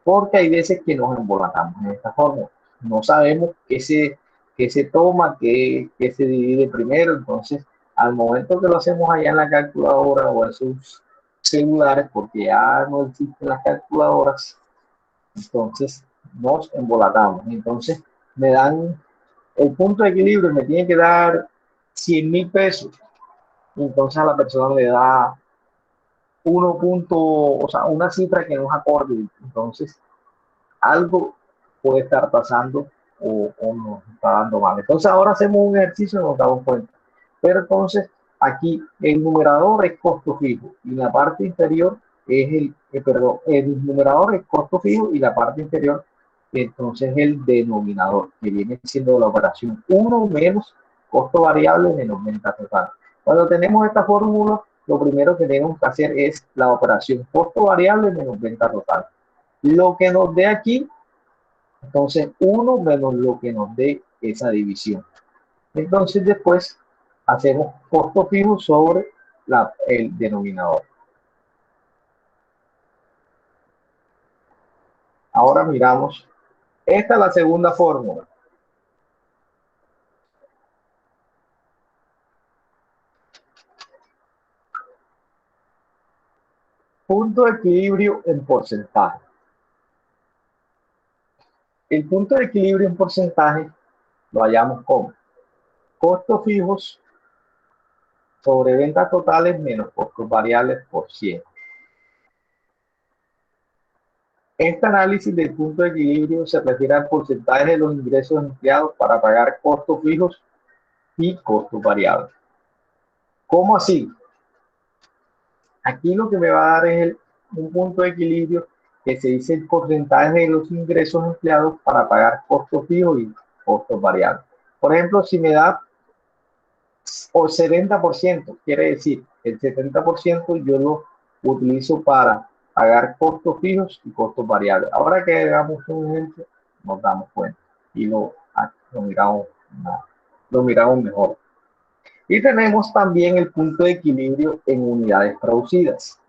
Porque hay veces que nos embolatamos en esta forma. No sabemos qué se toma, qué se divide primero. Entonces, al momento que lo hacemos allá en la calculadora o en sus celulares, porque ya no existen las calculadoras, entonces nos embolatamos. Entonces, me dan el punto de equilibrio, me tiene que dar 100.000 pesos. Entonces, a la persona le da o sea, una cifra que no es acorde. Entonces, algo puede estar pasando o nos está dando mal. Entonces ahora hacemos un ejercicio y nos damos cuenta. Pero entonces aquí el numerador es costo fijo y la parte inferior es el numerador es costo fijo y la parte inferior entonces el denominador, que viene siendo la operación 1 menos costo variable menos venta total. Cuando tenemos esta fórmula, lo primero que tenemos que hacer es la operación costo variable menos venta total. Lo que nos dé aquí, entonces 1 menos lo que nos dé esa división. Entonces después hacemos costo fijo sobre el denominador. Ahora miramos, esta es la segunda fórmula. Punto de equilibrio en porcentaje. El punto de equilibrio en porcentaje lo hallamos como costos fijos sobre ventas totales menos costos variables por 100. Este análisis del punto de equilibrio se refiere al porcentaje de los ingresos empleados para pagar costos fijos y costos variables. ¿Cómo así? Aquí lo que me va a dar es un punto de equilibrio que se dice el porcentaje de los ingresos empleados para pagar costos fijos y costos variables. Por ejemplo, si me da o 70%, quiere decir el 70% yo lo utilizo para pagar costos fijos y costos variables. Ahora que hagamos un ejemplo, nos damos cuenta y lo miramos mejor. Y tenemos también el punto de equilibrio en unidades producidas.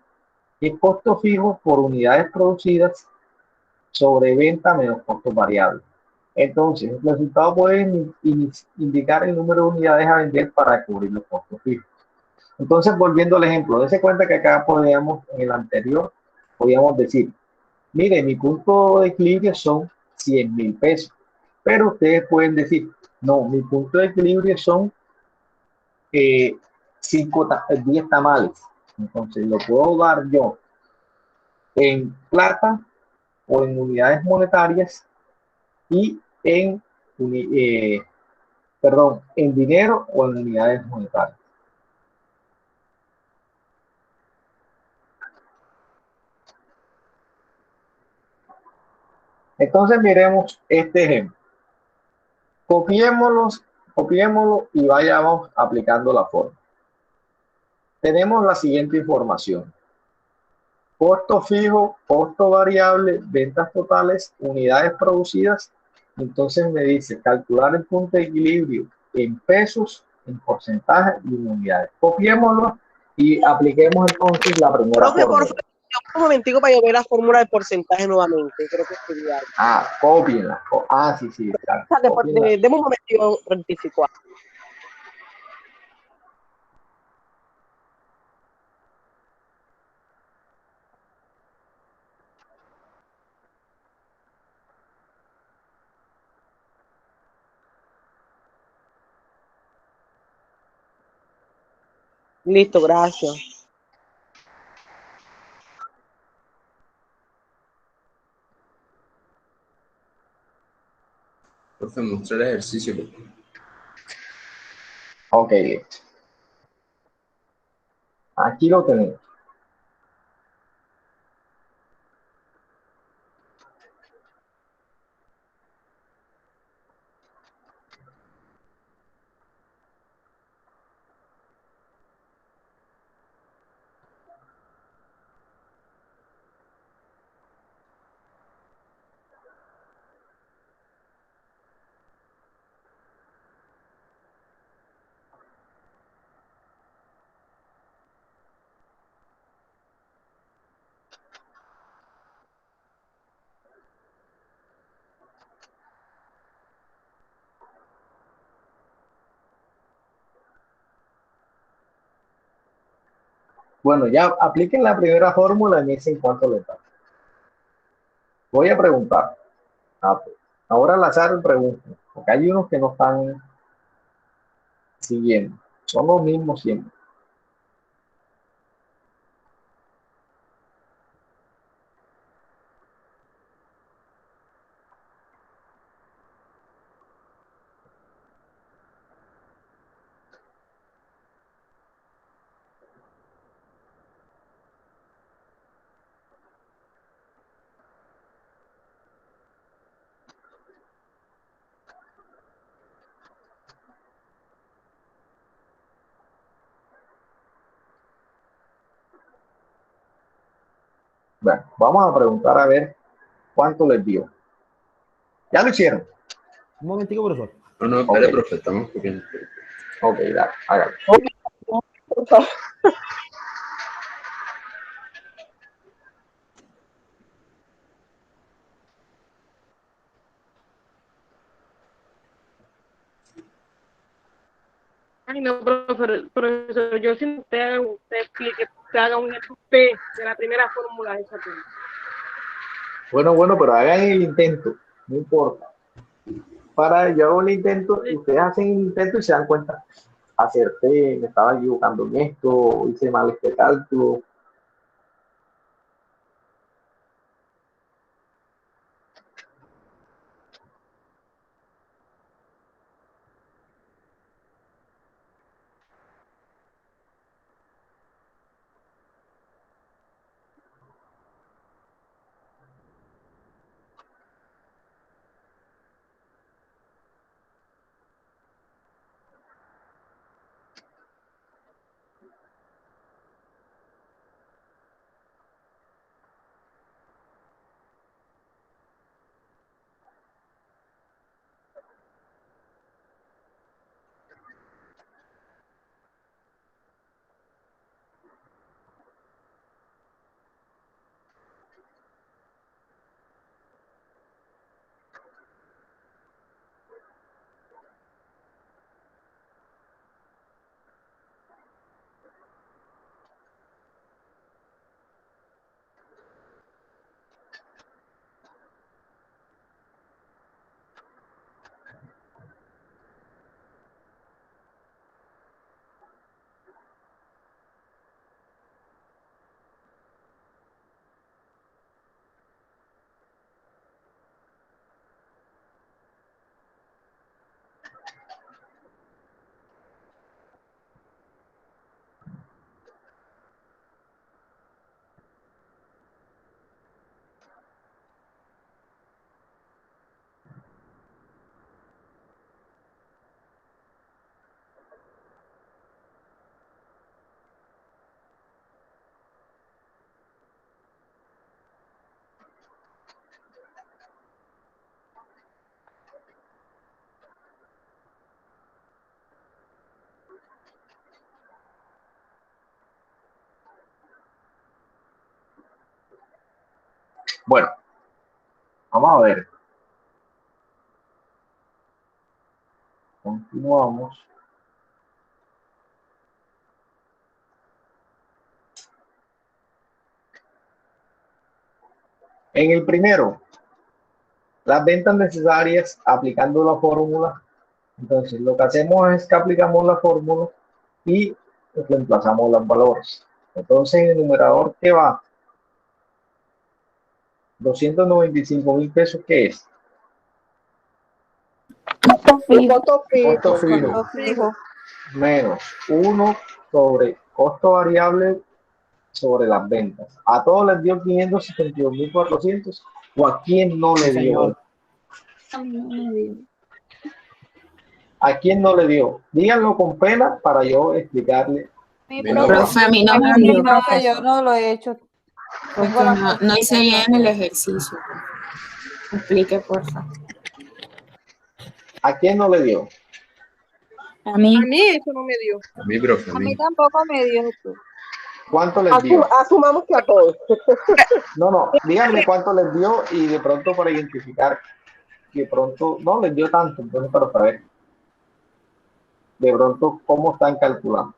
Es costo fijo por unidades producidas sobre venta menos costos variables. Entonces, el resultado puede indicar el número de unidades a vender para cubrir los costos fijos. Entonces, volviendo al ejemplo, dése cuenta que acá podíamos, en el anterior, podíamos decir, mire, mi punto de equilibrio son 100.000 pesos. Pero ustedes pueden decir, no, mi punto de equilibrio son 10 tamales. Entonces, lo puedo dar yo en plata o en unidades monetarias y en dinero o en unidades monetarias. Entonces miremos este ejemplo. Copiémoslo y vayamos aplicando la forma. Tenemos la siguiente información. Costo fijo, costo variable, ventas totales, unidades producidas. Entonces me dice calcular el punto de equilibrio en pesos, en porcentaje y en unidades. Copiémoslo y apliquemos entonces la primera Profe, por fórmula. favor, un momentico para yo ver la fórmula del porcentaje nuevamente. Creo que estoy ahí. Cópienla. Sí, claro. Deme un momentito, rectifico. Listo, gracias. Profe, muestra el ejercicio. Ok, listo. Aquí lo tenemos. Bueno, ya apliquen la primera fórmula y me dicen cuánto le da. Voy a preguntar. Pues, ahora al azar pregunto, porque hay unos que no están siguiendo. Son los mismos siempre. Bueno, vamos a preguntar a ver cuánto les dio. ¿Ya lo hicieron? Un momentico, profesor. No, espere, profe, estamos copiando. Ok, dale, hágalo. Por favor. Ay, no, profesor, yo si usted explique, usted haga un P de la primera fórmula de esa teoría. Bueno, pero hagan el intento, no importa. Para yo hago el intento, ustedes hacen el intento y se dan cuenta, acerté, me estaba equivocando en esto, hice mal este cálculo. Bueno, vamos a ver. Continuamos. En el primero, las ventas necesarias aplicando la fórmula. Entonces, lo que hacemos es que aplicamos la fórmula y reemplazamos los valores. Entonces, en el numerador que va 295.000 pesos, ¿qué es? Costo Costo fijo. fijo menos 1 sobre costo variable sobre las ventas. ¿A todos les dio 572.400 o a quién no le dio? ¿A quién no le dio? Díganlo con pena para yo explicarle. Profe, a mí no me dio, profe, Yo no lo he hecho. porque no hice bien el ejercicio. Explique, por favor. ¿A quién no le dio? A mí. A mí eso no me dio. A mí, profe, a A mí. mí tampoco me dio. ¿Cuánto les dio? Asumamos que a todos. No, díganme cuánto les dio y de pronto para identificar que pronto no les dio tanto, entonces para saber de pronto cómo están calculando.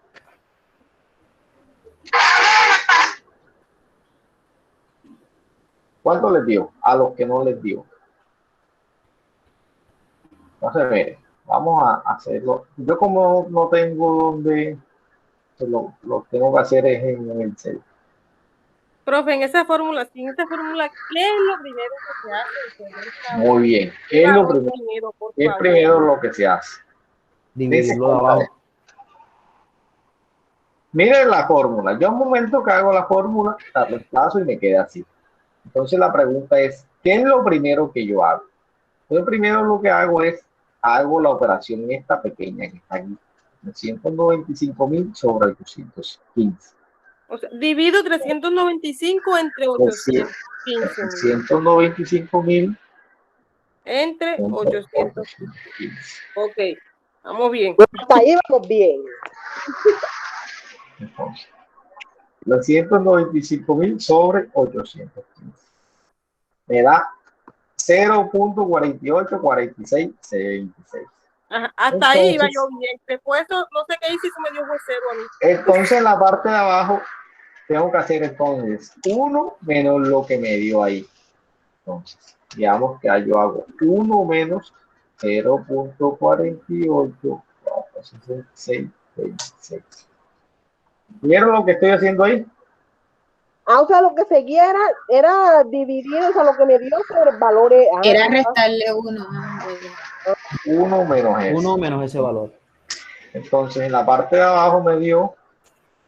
¿Cuánto les dio? A los que no les dio. Entonces, mire, vamos a hacerlo. Yo como no tengo donde, pues lo tengo que hacer es en el cel. Profe, en esa fórmula, ¿qué es lo primero que se hace? Muy bien. ¿Qué es lo primero? ¿Qué es primero lo que se hace? Dividirlo de abajo. Miren la fórmula. Yo un momento que hago la fórmula, la reemplazo y me queda así. Entonces la pregunta es, ¿qué es lo primero que yo hago? Yo primero lo que hago es, hago la operación esta pequeña que está aquí. 195.000 sobre 815. O sea, divido 395 entre 815. 195.000 entre 815. Ok, vamos bien. Hasta ahí vamos bien. Entonces, 295.000 sobre 815. Me da 0.484626. Ajá, hasta ahí iba yo bien. Después no sé qué hice, me dio cero a mí. Entonces en la parte de abajo tengo que hacer entonces 1 menos lo que me dio ahí. Entonces, digamos que yo hago 1 menos 0.484626. ¿Vieron lo que estoy haciendo ahí? O sea, lo que seguía era dividir, o sea, lo que me dio sobre el valor. Era restarle 1. 1 menos eso. 1 menos ese valor. Entonces, en la parte de abajo me dio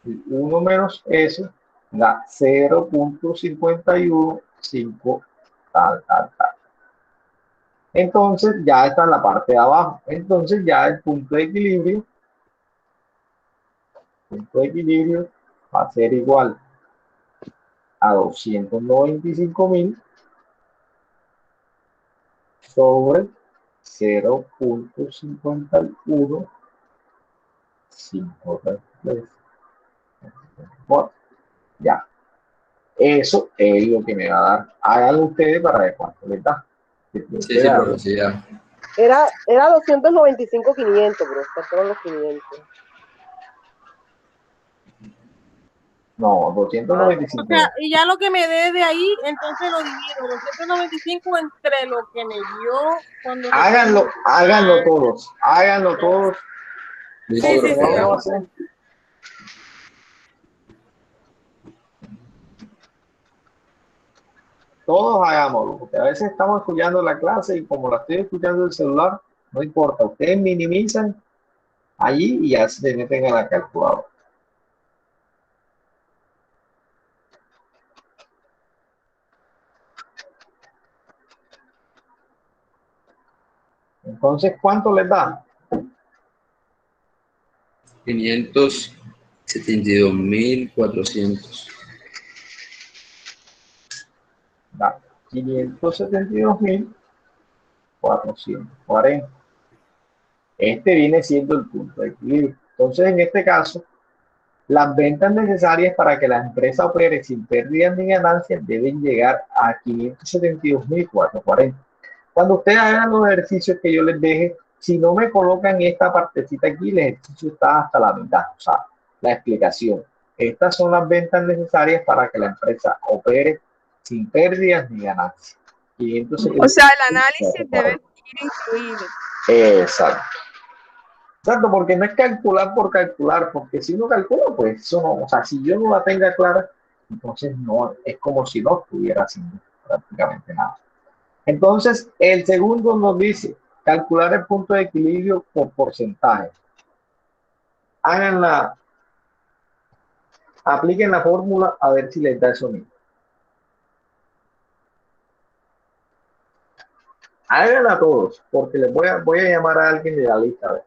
1 menos eso, da 0.515, tal. Entonces, ya está en la parte de abajo. Entonces, ya el punto de equilibrio va a ser igual a 295.000 sobre 0.51. Bueno, ya. Eso es lo que me va a dar. Háganlo ustedes para ver cuánto les da. Sí, profe, sí, ya. Era 295.500, bro. Faltaban los 500. No, 295. O sea, y ya lo que me dé de ahí, entonces lo divido. 295 entre lo que me dio cuando... Háganlo todos. Háganlo todos. Sí. Todos hagámoslo, porque a veces estamos escuchando la clase y como la estoy escuchando en el celular, no importa, ustedes minimizan allí y ya se meten a la calculadora. Entonces, ¿cuánto les da? 572.400. Da 572.440. Este viene siendo el punto de equilibrio. Entonces, en este caso, Las ventas necesarias para que la empresa opere sin pérdidas ni ganancias deben llegar a 572.440. Cuando ustedes hagan los ejercicios que yo les deje, si no me colocan esta partecita aquí, el ejercicio está hasta la mitad, o sea, la explicación. Estas son las ventas necesarias para que la empresa opere sin pérdidas ni ganancias. O sea, el análisis debe ir incluido. Exacto. Exacto, porque no es calcular por calcular, porque si uno calcula, pues eso no, o sea, si yo no la tenga clara, entonces no, es como si no estuviera haciendo prácticamente nada. Entonces, el segundo nos dice calcular el punto de equilibrio por porcentaje. Háganla, apliquen la fórmula a ver si les da eso mismo. Háganla todos, porque les voy a llamar a alguien de la lista. A ver.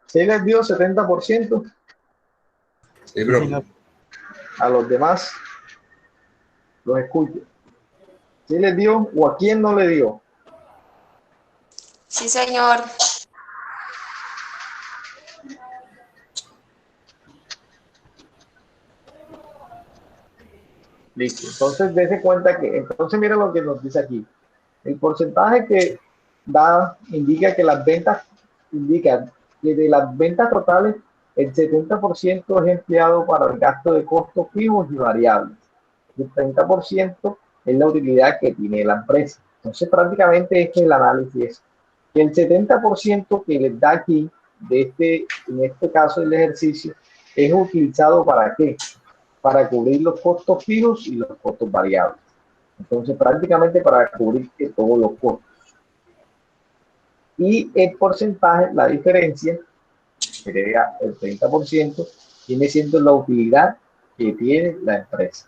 ¿Sí les dio 70%? Sí, bro. A los demás, los escucho. ¿Sí les dio o a quién no le dio? Sí, señor. Listo. Entonces, dése cuenta que, entonces mira lo que nos dice aquí. El porcentaje que da indica que las ventas, indica que de las ventas totales, el 70% es empleado para el gasto de costos fijos y variables. El 30% es la utilidad que tiene la empresa. Entonces, prácticamente este es el análisis. Que el 70% que les da aquí, en este caso del ejercicio, es utilizado ¿para qué? Para cubrir los costos fijos y los costos variables. Entonces, prácticamente para cubrir todos los costos. Y el porcentaje, la diferencia, que llega el 30%, viene siendo la utilidad que tiene la empresa.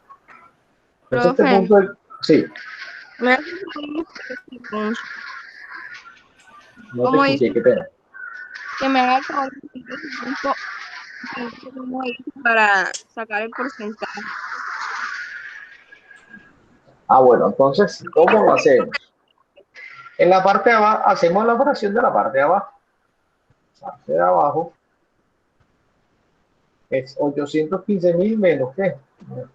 Entonces, Profe, este punto es, sí. me hace una pregunta. No te ¿Cómo escuché, hice qué pena. que me haga el favor de cómo hice para sacar el porcentaje? Ah, bueno, entonces, ¿cómo lo hacemos? En la parte de abajo, hacemos la operación de la parte de abajo. La parte de abajo es 815.000 menos ¿qué?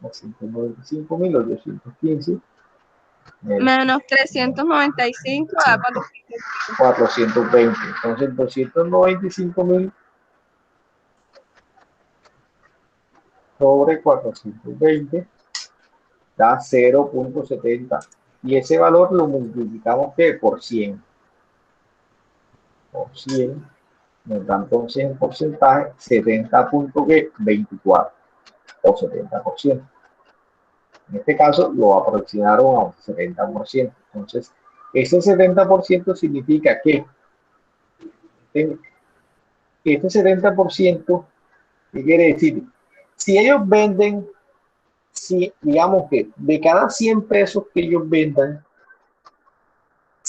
595.815 Menos 395 a 420. Entonces, 295.000 sobre 420 da 0.70. Y ese valor lo multiplicamos ¿qué? Por 100. Por 100 nos da entonces en porcentaje 70.24 o 70%. En este caso lo aproximaron a un 70%. Entonces, ese 70% significa que este 70%, ¿qué quiere decir? Si ellos venden, si digamos que de cada 100 pesos que ellos vendan,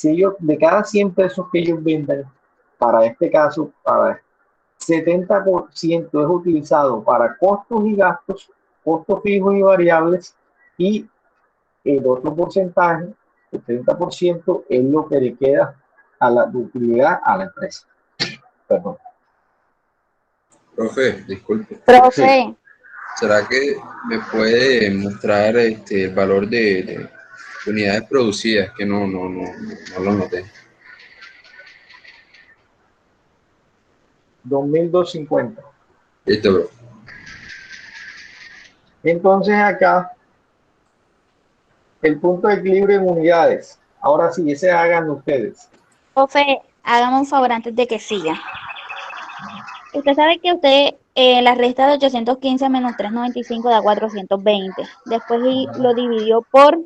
de cada 100 pesos que ellos vendan, para este caso, para 70% es utilizado para costos y gastos, costos fijos y variables, y el otro porcentaje, el 30%, es lo que le queda a la utilidad a la empresa. Perdón. Profe, disculpe. Profe, Sí. ¿Será que me puede mostrar el valor de unidades producidas? Que no lo noté. 2.250. Listo, bro. Entonces acá, el punto de equilibrio en unidades. Ahora sí, ese hagan ustedes. Profe, hágame un favor antes de que siga. Usted sabe que usted la resta de 815 menos 395 da 420. Después lo dividió por...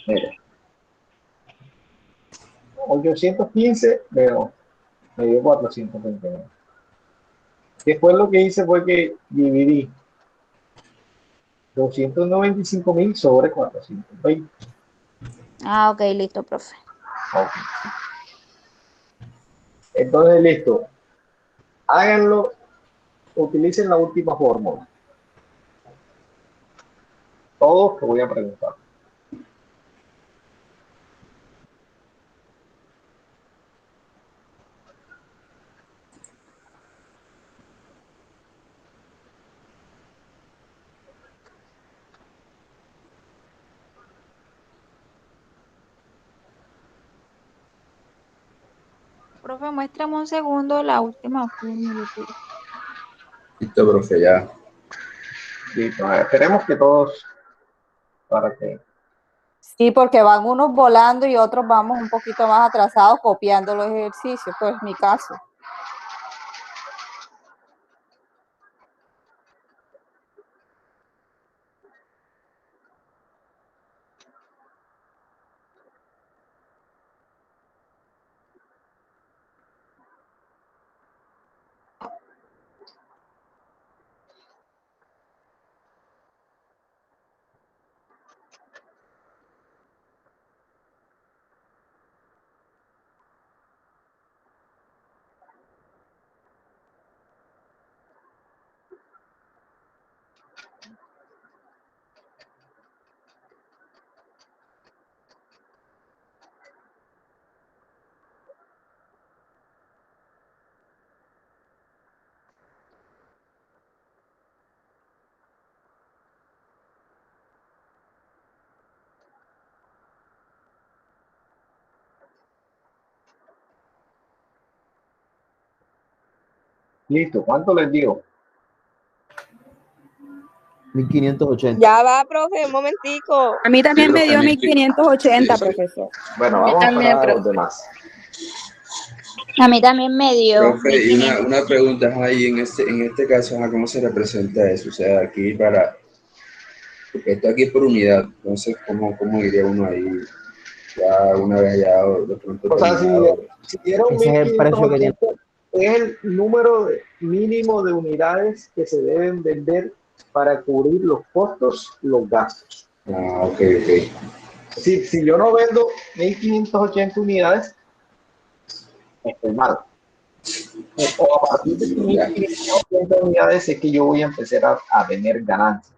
Mire, 815 menos me dio 429. Después lo que hice fue que dividí 295.000 sobre 420. Ah, ok, listo, profe. Ok. Entonces, listo. Háganlo, utilicen la última fórmula. Todos te voy a preguntar. Profe, muéstrame un segundo la última fórmula. Listo, profe, ya. Listo. Esperemos que todos, para que Sí, porque van unos volando y otros vamos un poquito más atrasados copiando los ejercicios, pues mi caso. listo. ¿Cuánto les digo? 1580. Ya va, profe, un momentico. A mí también Sí, me dio profe, 1580, sí. profesor. Bueno, A mí vamos a también, esperar a los profe. demás. A mí también me dio Profe, y 1500. una pregunta ahí en este caso, ajá, ¿cómo se representa eso? O sea, aquí porque esto aquí es por unidad, entonces, ¿cómo iría uno ahí ya una vez ya de pronto O sea, terminado? si dieron Ese es el precio que tiene. 1.580, es el número mínimo de unidades que se deben vender para cubrir los costos y los gastos. Ah, ok, ok. Si yo no vendo 1.580 unidades, estoy mal. O a partir de Ya. 1.580 unidades es que yo voy a empezar a tener ganancias.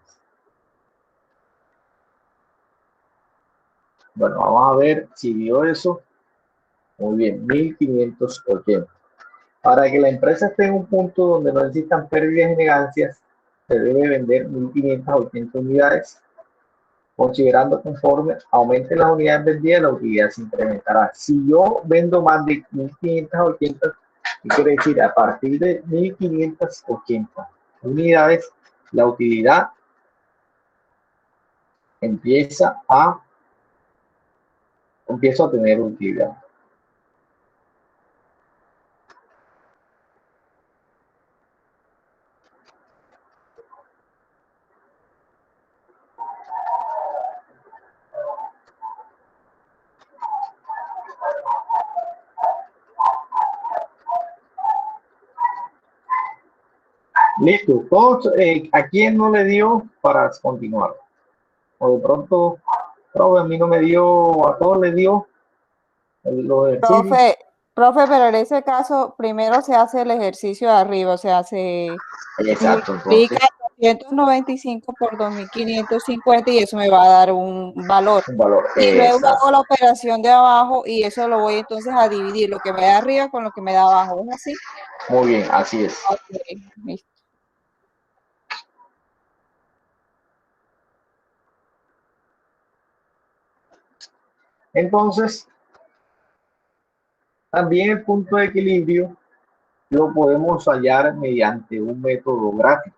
Bueno, vamos a ver si dio eso. Muy bien, 1.580. Para que la empresa esté en un punto donde no existan pérdidas ni ganancias, se debe vender 1.580 unidades. Considerando conforme aumenten las unidades vendidas, la utilidad se incrementará. Si yo vendo más de 1.580, ¿qué quiere decir? A partir de 1.580 unidades, la utilidad empieza a tener utilidad. Listo. Todos, ¿a quién no le dio para continuar? O de pronto, profe, a mí no me dio, a todos le dio los ejercicios. Profe, pero en ese caso, primero se hace el ejercicio de arriba, o sea, se Exacto, multiplica entonces 295 por 2550 y eso me va a dar un valor. un valor. Y luego hago la Exacto. operación de abajo y eso lo voy entonces a dividir, lo que me da arriba con lo que me da abajo. ¿Es así? Muy bien, así es. Ok, listo. Entonces, También el punto de equilibrio lo podemos hallar mediante un método gráfico.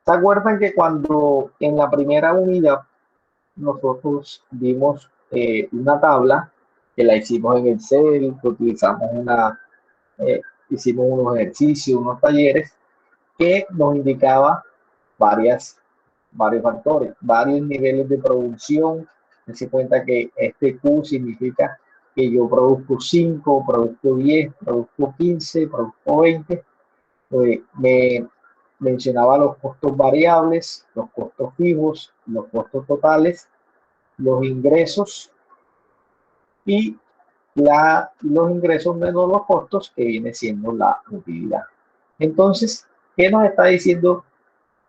¿Se acuerdan que cuando en la primera unidad nosotros vimos una tabla que la hicimos en Excel, que utilizamos hicimos unos ejercicios, unos talleres, que nos indicaba varios factores, varios niveles de producción? Se cuenta que este Q significa que yo produzco 5, produzco 10, produzco 15, produzco 20. Me mencionaba los costos variables, los costos fijos, los costos totales, los ingresos y los ingresos menos los costos, que viene siendo la utilidad. Entonces, ¿qué nos está diciendo?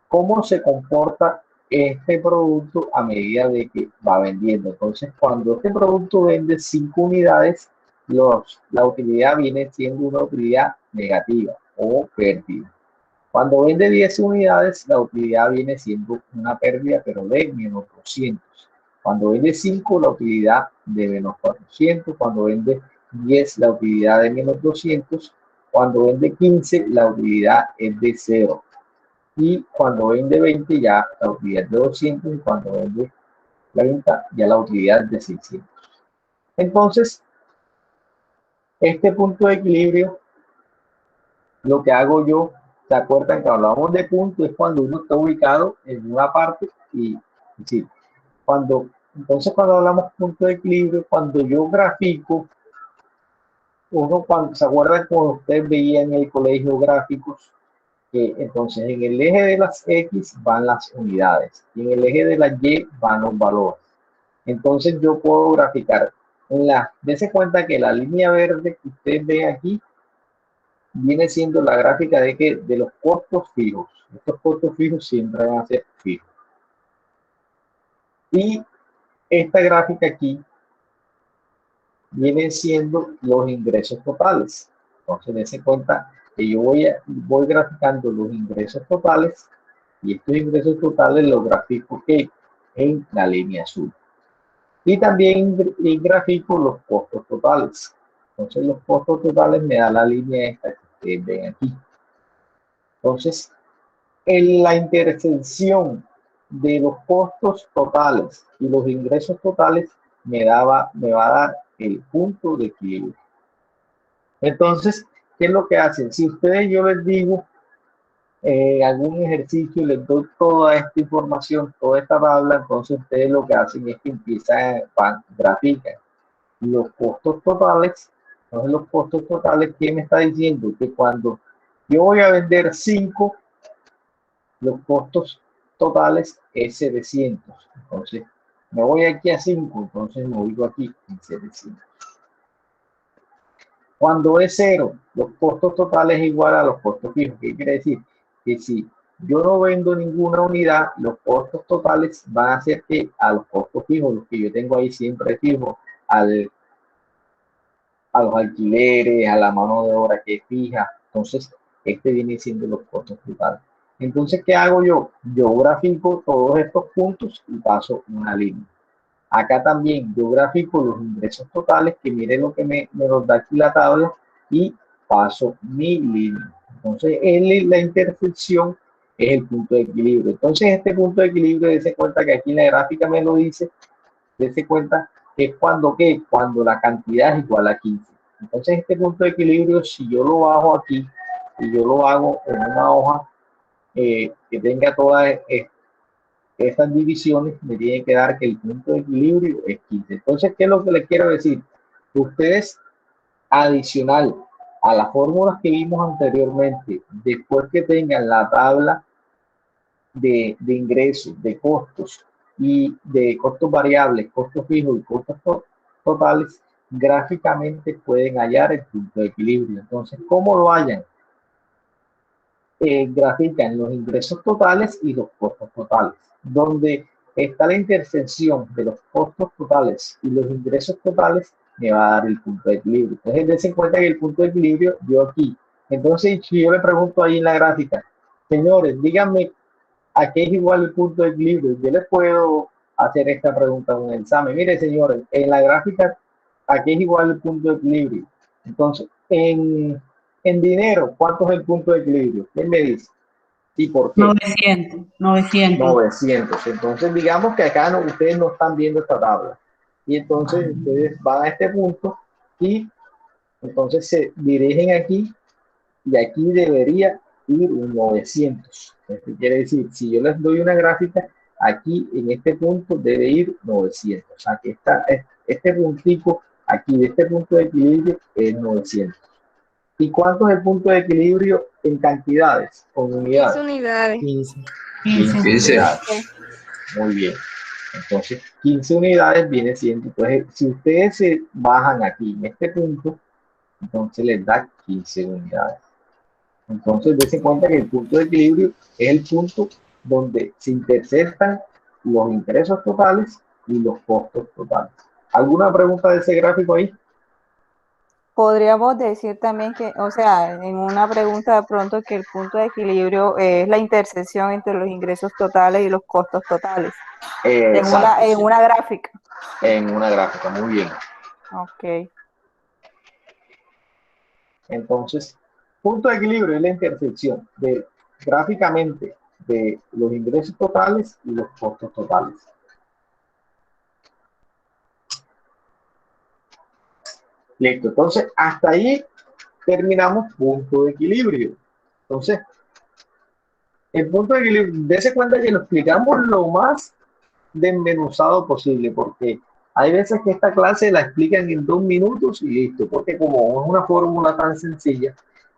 ¿Cómo se comporta este producto a medida de que va vendiendo? Entonces, cuando este producto vende 5 unidades, la utilidad viene siendo una utilidad negativa o pérdida. Cuando vende 10 unidades, la utilidad viene siendo una pérdida, pero de menos 200. Cuando vende 5, la utilidad de menos 400. Cuando vende 10, la utilidad de menos 200. Cuando vende 15, la utilidad es de 0. Y cuando vende 20, ya la utilidad es de 200. Y cuando vende 30, ya la utilidad es de 600. Entonces, este punto de equilibrio, lo que hago yo, ¿se acuerdan que hablamos de punto? Es cuando uno está ubicado en una parte y sí, entonces cuando hablamos punto de equilibrio, cuando yo grafico, cuando se acuerdan cuando ustedes veían en el colegio gráficos, que entonces en el eje de las X van las unidades y en el eje de las Y van los valores. Entonces yo puedo graficar dése cuenta que la línea verde que ustedes ven aquí viene siendo la gráfica de los costos fijos. Estos costos fijos siempre van a ser fijos. Y esta gráfica aquí vienen siendo los ingresos totales. Entonces, dense cuenta que yo voy graficando los ingresos totales y estos ingresos totales los grafico en la línea azul. Y también grafico los costos totales. Entonces, los costos totales me da la línea esta que ustedes ven aquí. Entonces, en la intersección de los costos totales y los ingresos totales me va a dar el punto de equilibrio. Entonces, ¿qué es lo que hacen? Si ustedes, yo les digo algún ejercicio, les doy toda esta información, toda esta tabla, entonces ustedes lo que hacen es que empiezan a graficar los costos totales. Entonces, los costos totales, ¿qué me está diciendo? Que cuando yo voy a vender 5, los costos totales es 700. Entonces, me voy aquí a 5, entonces me ubico aquí en 700. Cuando es 0, los costos totales es igual a los costos fijos. ¿Qué quiere decir? Que si yo no vendo ninguna unidad, los costos totales van a ser que a los costos fijos, los que yo tengo ahí siempre fijos, a los alquileres, a la mano de obra que es fija. Entonces, este viene siendo los costos totales. Entonces, ¿qué hago yo? Yo grafico todos estos puntos y paso una línea. Acá también yo grafico los ingresos totales, que miren lo que me los da aquí la tabla, y paso mi línea. Entonces, la intersección es el punto de equilibrio. Entonces, este punto de equilibrio, dése cuenta que aquí en la gráfica me lo dice, dése cuenta que es cuando la cantidad es igual a 15. Entonces, este punto de equilibrio, si yo lo bajo aquí y yo lo hago en una hoja que tenga todas estas divisiones, me tiene que dar que el punto de equilibrio es 15. Entonces, ¿qué es lo que les quiero decir? Ustedes, adicional a las fórmulas que vimos anteriormente, después que tengan la tabla de ingresos, de costos y de costos variables, costos fijos y costos totales, gráficamente pueden hallar el punto de equilibrio. Entonces, ¿cómo lo hallan? Grafican los ingresos totales y los costos totales. Donde está la intersección de los costos totales y los ingresos totales, me va a dar el punto de equilibrio. Entonces, dense cuenta que el punto de equilibrio yo aquí. Entonces, si yo le pregunto ahí en la gráfica, señores, díganme a qué es igual el punto de equilibrio, yo les puedo hacer esta pregunta en un examen. Mire, señores, en la gráfica aquí es igual el punto de equilibrio. Entonces, en dinero, ¿cuánto es el punto de equilibrio? ¿Quién me dice? ¿Y por qué? 900. Entonces, digamos que acá no, ustedes no están viendo esta tabla. Y entonces ustedes van a este punto y entonces se dirigen aquí y aquí debería ir un 900. Esto quiere decir, si yo les doy una gráfica, aquí en este punto debe ir 900. O sea, que este puntico aquí de este punto de equilibrio es 900. ¿Y cuánto es el punto de equilibrio en cantidades, con unidades? 15 unidades. 15 unidades. Muy bien. Entonces, 15 unidades viene siendo, entonces, si ustedes se bajan aquí en este punto, entonces les da 15 unidades. Entonces, dense cuenta que el punto de equilibrio es el punto donde se interceptan los ingresos totales y los costos totales. ¿Alguna pregunta de ese gráfico ahí? Podríamos decir también que, o sea, en una pregunta de pronto que el punto de equilibrio es la intersección entre los ingresos totales y los costos totales. Exacto, en una gráfica. En una gráfica, muy bien. Ok. Entonces, punto de equilibrio es la intersección gráficamente de los ingresos totales y los costos totales. Listo, entonces hasta ahí terminamos punto de equilibrio. Entonces, el punto de equilibrio, dése cuenta que lo explicamos lo más desmenuzado posible, porque hay veces que esta clase la explican en 2 minutos y listo, porque como es una fórmula tan sencilla,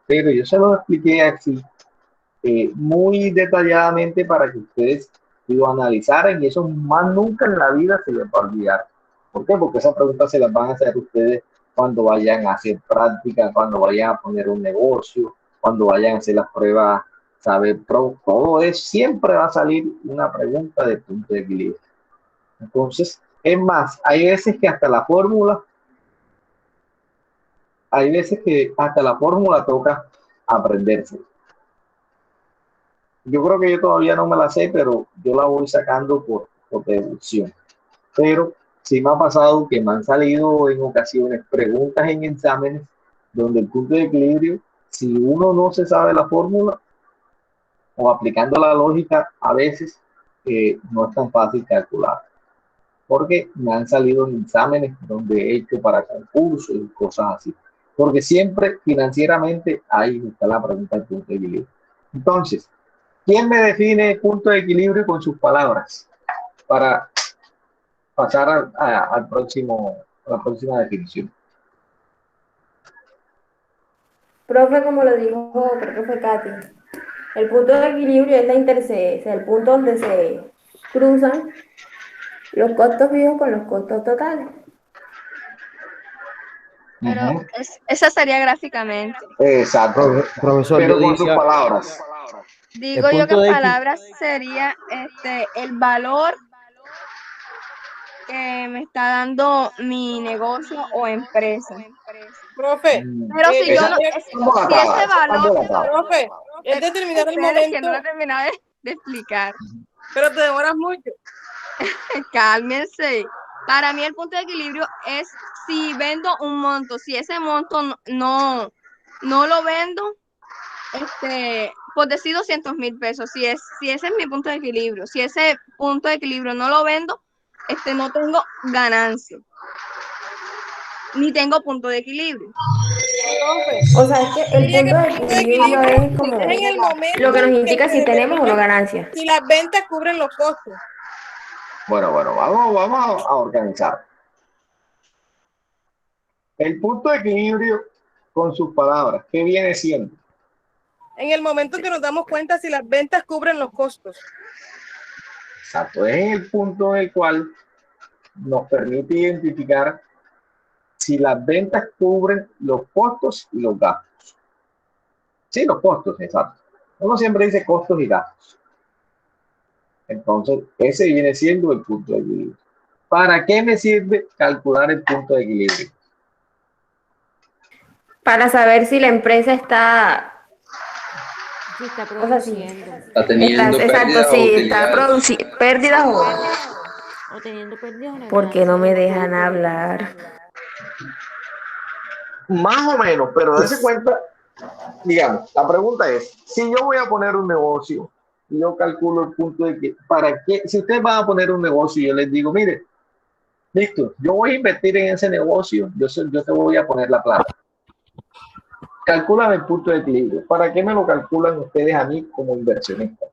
pero yo se lo expliqué así, muy detalladamente para que ustedes lo analizaran y eso más nunca en la vida se les va a olvidar. ¿Por qué? Porque esas preguntas se las van a hacer ustedes cuando vayan a hacer prácticas, cuando vayan a poner un negocio, cuando vayan a hacer las pruebas, saber todo eso, siempre va a salir una pregunta de punto de equilibrio. Entonces, es más, hay veces que hasta la fórmula toca aprenderse. Yo creo que yo todavía no me la sé, pero yo la voy sacando por deducción. Pero sí me ha pasado que me han salido en ocasiones preguntas en exámenes donde el punto de equilibrio, si uno no se sabe la fórmula o aplicando la lógica, a veces no es tan fácil calcular. Porque me han salido en exámenes donde he hecho para concursos y cosas así. Porque siempre financieramente ahí está la pregunta del punto de equilibrio. Entonces, ¿quién me define el punto de equilibrio con sus palabras? Para pasar a la próxima definición. Profe, como lo dijo, creo que fue Katy, el punto de equilibrio es la intersección, el punto donde se cruzan los costos fijos con los costos totales. Pero esa sería gráficamente. Exacto. Profesor, pero yo con sus decía, palabras. Digo yo que en palabras sería el valor que me está dando mi negocio o empresa. Profe, Pero si yo no, si ese valor, profe, es determinar el momento. Que no he terminado de explicar. Pero te demoras mucho. Cálmense. Para mí el punto de equilibrio es si vendo un monto, si ese monto no lo vendo, por decir 200,000 pesos, si ese es mi punto de equilibrio, si ese punto de equilibrio no lo vendo, no tengo ganancia, ni tengo punto de equilibrio. O sea, es que el punto de equilibrio es como en el momento lo que nos indica si tenemos o no ganancia. Si las ventas cubren los costos. Bueno, vamos a organizar. El punto de equilibrio con sus palabras, ¿qué viene siendo? En el momento que nos damos cuenta si las ventas cubren los costos. Exacto, es el punto en el cual nos permite identificar si las ventas cubren los costos y los gastos. Sí, los costos, exacto. Uno siempre dice costos y gastos. Entonces, ese viene siendo el punto de equilibrio. ¿Para qué me sirve calcular el punto de equilibrio? Para saber si la empresa está produciendo. Está teniendo pérdidas o utilidades. Pérdidas O teniendo pérdidas o ¿Por qué no me dejan hablar? Más o menos, pero dése cuenta, digamos, la pregunta es, si yo voy a poner un negocio, yo calculo el punto de que, ¿para qué? Si ustedes van a poner un negocio, yo les digo, mire, listo, yo voy a invertir en ese negocio, yo te voy a poner la plata. Calculan el punto de equilibrio. ¿Para qué me lo calculan ustedes a mí como inversionista?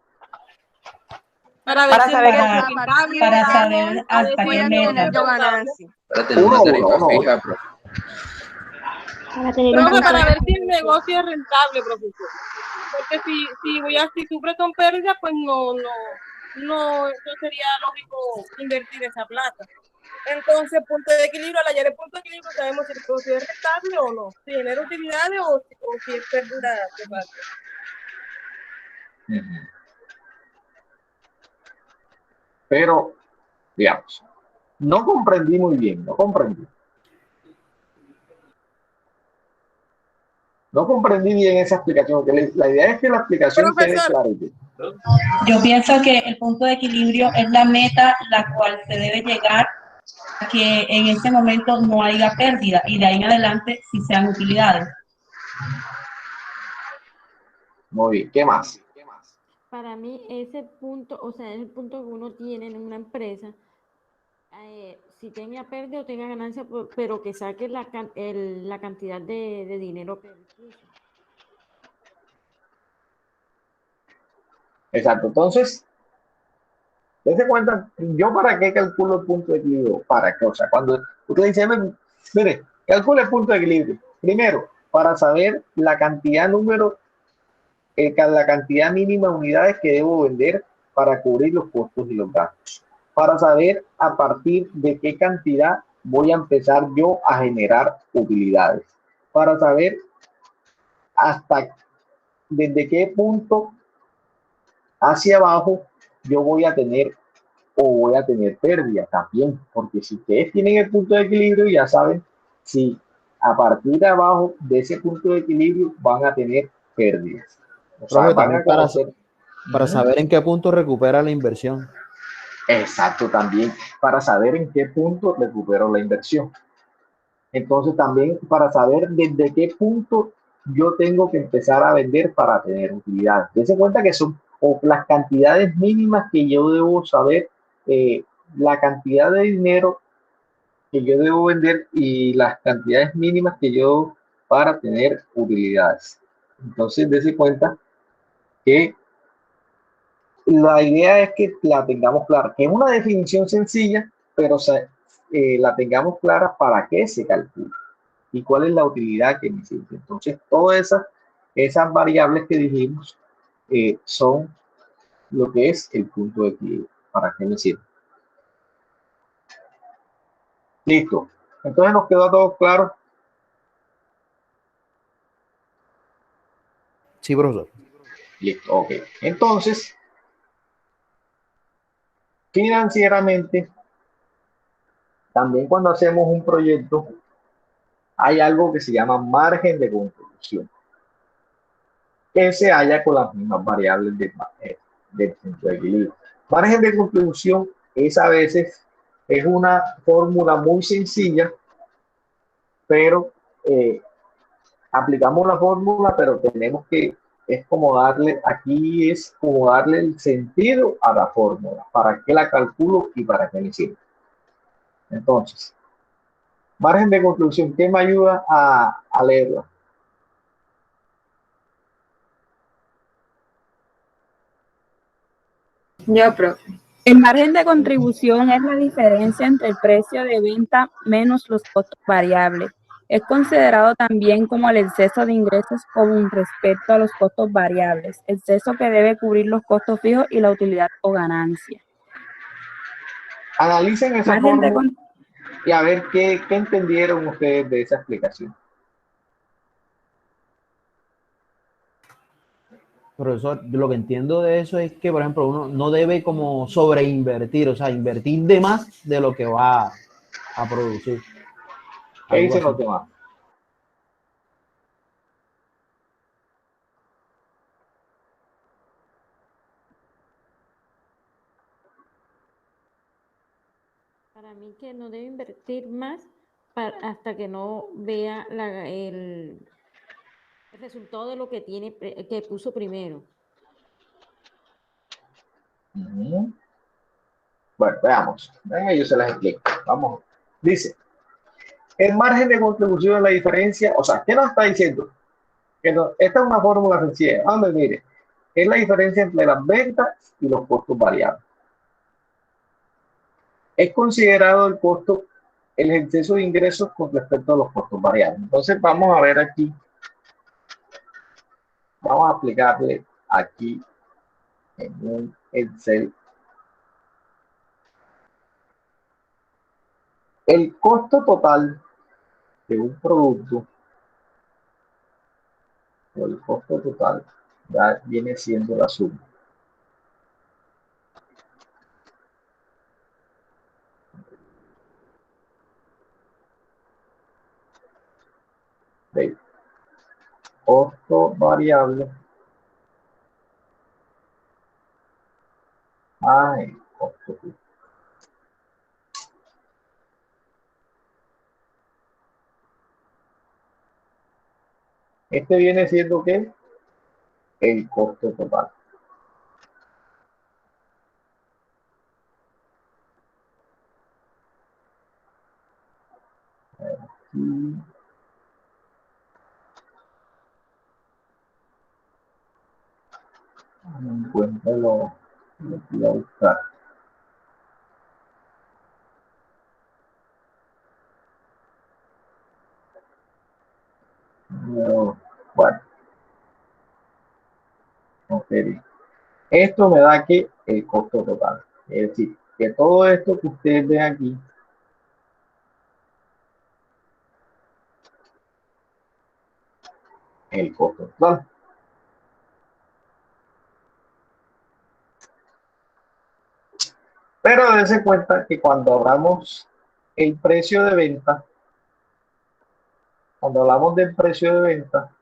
Para ver Para si saber es que rentable, para digamos, saber a hasta decir voy qué a si no tener es meta. yo rentable. ganancia. Para tener una tarifa fija, profe. Para tener Profe, una para tarifa. ver si el negocio es rentable, profesor. Porque si sufre con pérdida, pues no sería lógico invertir esa plata. Entonces, punto de equilibrio, al hallar el punto de equilibrio, sabemos si el negocio es rentable o no, si genera utilidades o si es pérdida total. Pero, digamos, no comprendí muy bien, no comprendí. No comprendí bien esa explicación, que la idea es que la explicación quede Profesor, clarita. Yo pienso que el punto de equilibrio es la meta la cual se debe llegar a que en ese momento no haya pérdida y de ahí en adelante sí sean utilidades. Muy bien, ¿qué más? Para mí ese punto, o sea, es el punto que uno tiene en una empresa, si tenga pérdida o tenga ganancia, pero que saque la cantidad de dinero perdido. Exacto, entonces, dense cuenta, ¿yo para qué calculo el punto de equilibrio? ¿Para qué? O sea, cuando usted dice, mire, calcula el punto de equilibrio. Primero, para saber la cantidad número, la cantidad mínima de unidades que debo vender para cubrir los costos y los gastos. Para saber a partir de qué cantidad voy a empezar yo a generar utilidades. Para saber hasta desde qué punto hacia abajo yo voy a tener o voy a tener pérdida también, porque si ustedes tienen el punto de equilibrio, ya saben si a partir de abajo de ese punto de equilibrio van a tener pérdidas. O sea, Profe, van también a conocer. para saber en qué punto recupera la inversión. Exacto, también para saber en qué punto recupero la inversión. Entonces también para saber desde qué punto yo tengo que empezar a vender para tener utilidad. Dense cuenta que son o las cantidades mínimas que yo debo saber, eh, la cantidad de dinero que yo debo vender y las cantidades mínimas que yo para tener utilidades. Entonces, dense cuenta que la idea es que la tengamos clara, que es una definición sencilla, pero la tengamos clara para qué se calcula y cuál es la utilidad que necesita. Entonces, todas esas variables que dijimos son lo que es el punto de equilibrio. ¿Para qué me sirve? Listo. Entonces nos quedó todo claro. Sí, profesor. Listo, ok. Entonces, financieramente, también cuando hacemos un proyecto, hay algo que se llama margen de contribución, que se halla con las mismas variables del punto de equilibrio. Margen de contribución es a veces es una fórmula muy sencilla, pero aplicamos la fórmula, pero tenemos que, es como darle, aquí es como darle el sentido a la fórmula, para qué la calculo y para qué me sirve. Entonces, margen de contribución, ¿qué me ayuda a leerla? Yo, profe. El margen de contribución es la diferencia entre el precio de venta menos los costos variables. Es considerado también como el exceso de ingresos con respecto a los costos variables, exceso que debe cubrir los costos fijos y la utilidad o ganancia. Analicen esa Margen de fórmula y a ver qué entendieron ustedes de esa explicación. Profesor, yo lo que entiendo de eso es que, por ejemplo, uno no debe como sobreinvertir, o sea, invertir de más de lo que va a producir. ¿Qué Algo dicen así. los demás? Para mí que no debe invertir más hasta que no vea el resultado de lo que que puso primero. Ujú. Bueno, veamos. Venga, yo se las explico. Vamos. Dice, el margen de contribución es la diferencia, o sea, ¿qué nos está diciendo? Que esta es una fórmula sencilla. Hombre, mire, es la diferencia entre las ventas y los costos variables. Es considerado el costo, el exceso de ingresos con respecto a los costos variables. Entonces, vamos a ver aquí. Vamos a aplicarle aquí en un Excel el costo total de un producto, o el costo total, ya viene siendo la suma del costo variable más el costo fijo. Este viene siendo ¿qué? El costo total. Aquí. No encuentro lo que voy a buscar. No, bueno, ok. Esto me da aquí el costo total. Es decir, que todo esto que ustedes ven aquí es el costo total. Pero dense cuenta que cuando hablamos el precio de venta, cuando hablamos del precio de venta,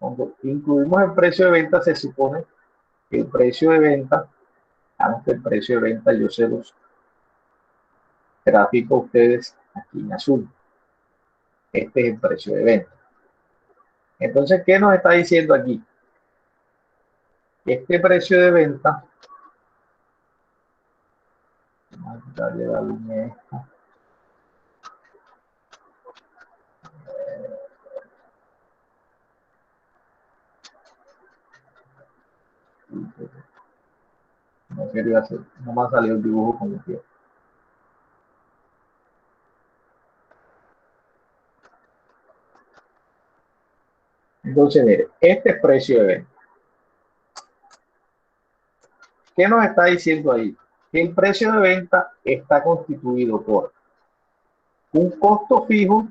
cuando incluimos el precio de venta, se supone que el precio de venta, antes el precio de venta, yo se los grafico a ustedes aquí en azul. Este es el precio de venta. Entonces, ¿qué nos está diciendo aquí? Este precio de venta, vamos a quitarle la línea esta. No quería hacer, no me ha salido el dibujo como quiero. Entonces, mire, este es precio de venta. ¿Qué nos está diciendo ahí? Que el precio de venta está constituido por un costo fijo,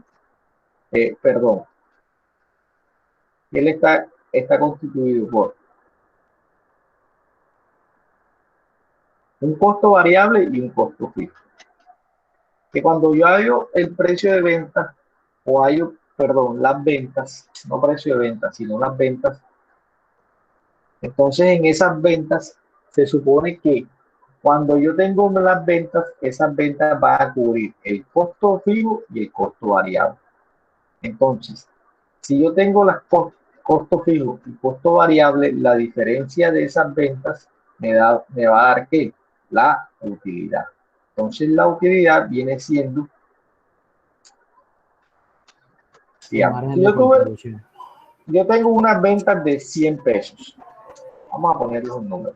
perdón, él está constituido por un costo variable y un costo fijo. Que cuando yo hallo el precio de venta, o hallo, perdón, las ventas, no precio de venta, sino las ventas, entonces en esas ventas se supone que cuando yo tengo las ventas, esas ventas van a cubrir el costo fijo y el costo variable. Entonces, si yo tengo las costo fijo y costo variable, la diferencia de esas ventas me va a dar ¿qué? La utilidad. Entonces, la utilidad viene siendo, digamos, yo tengo unas ventas de 100 pesos. Vamos a ponerles un número.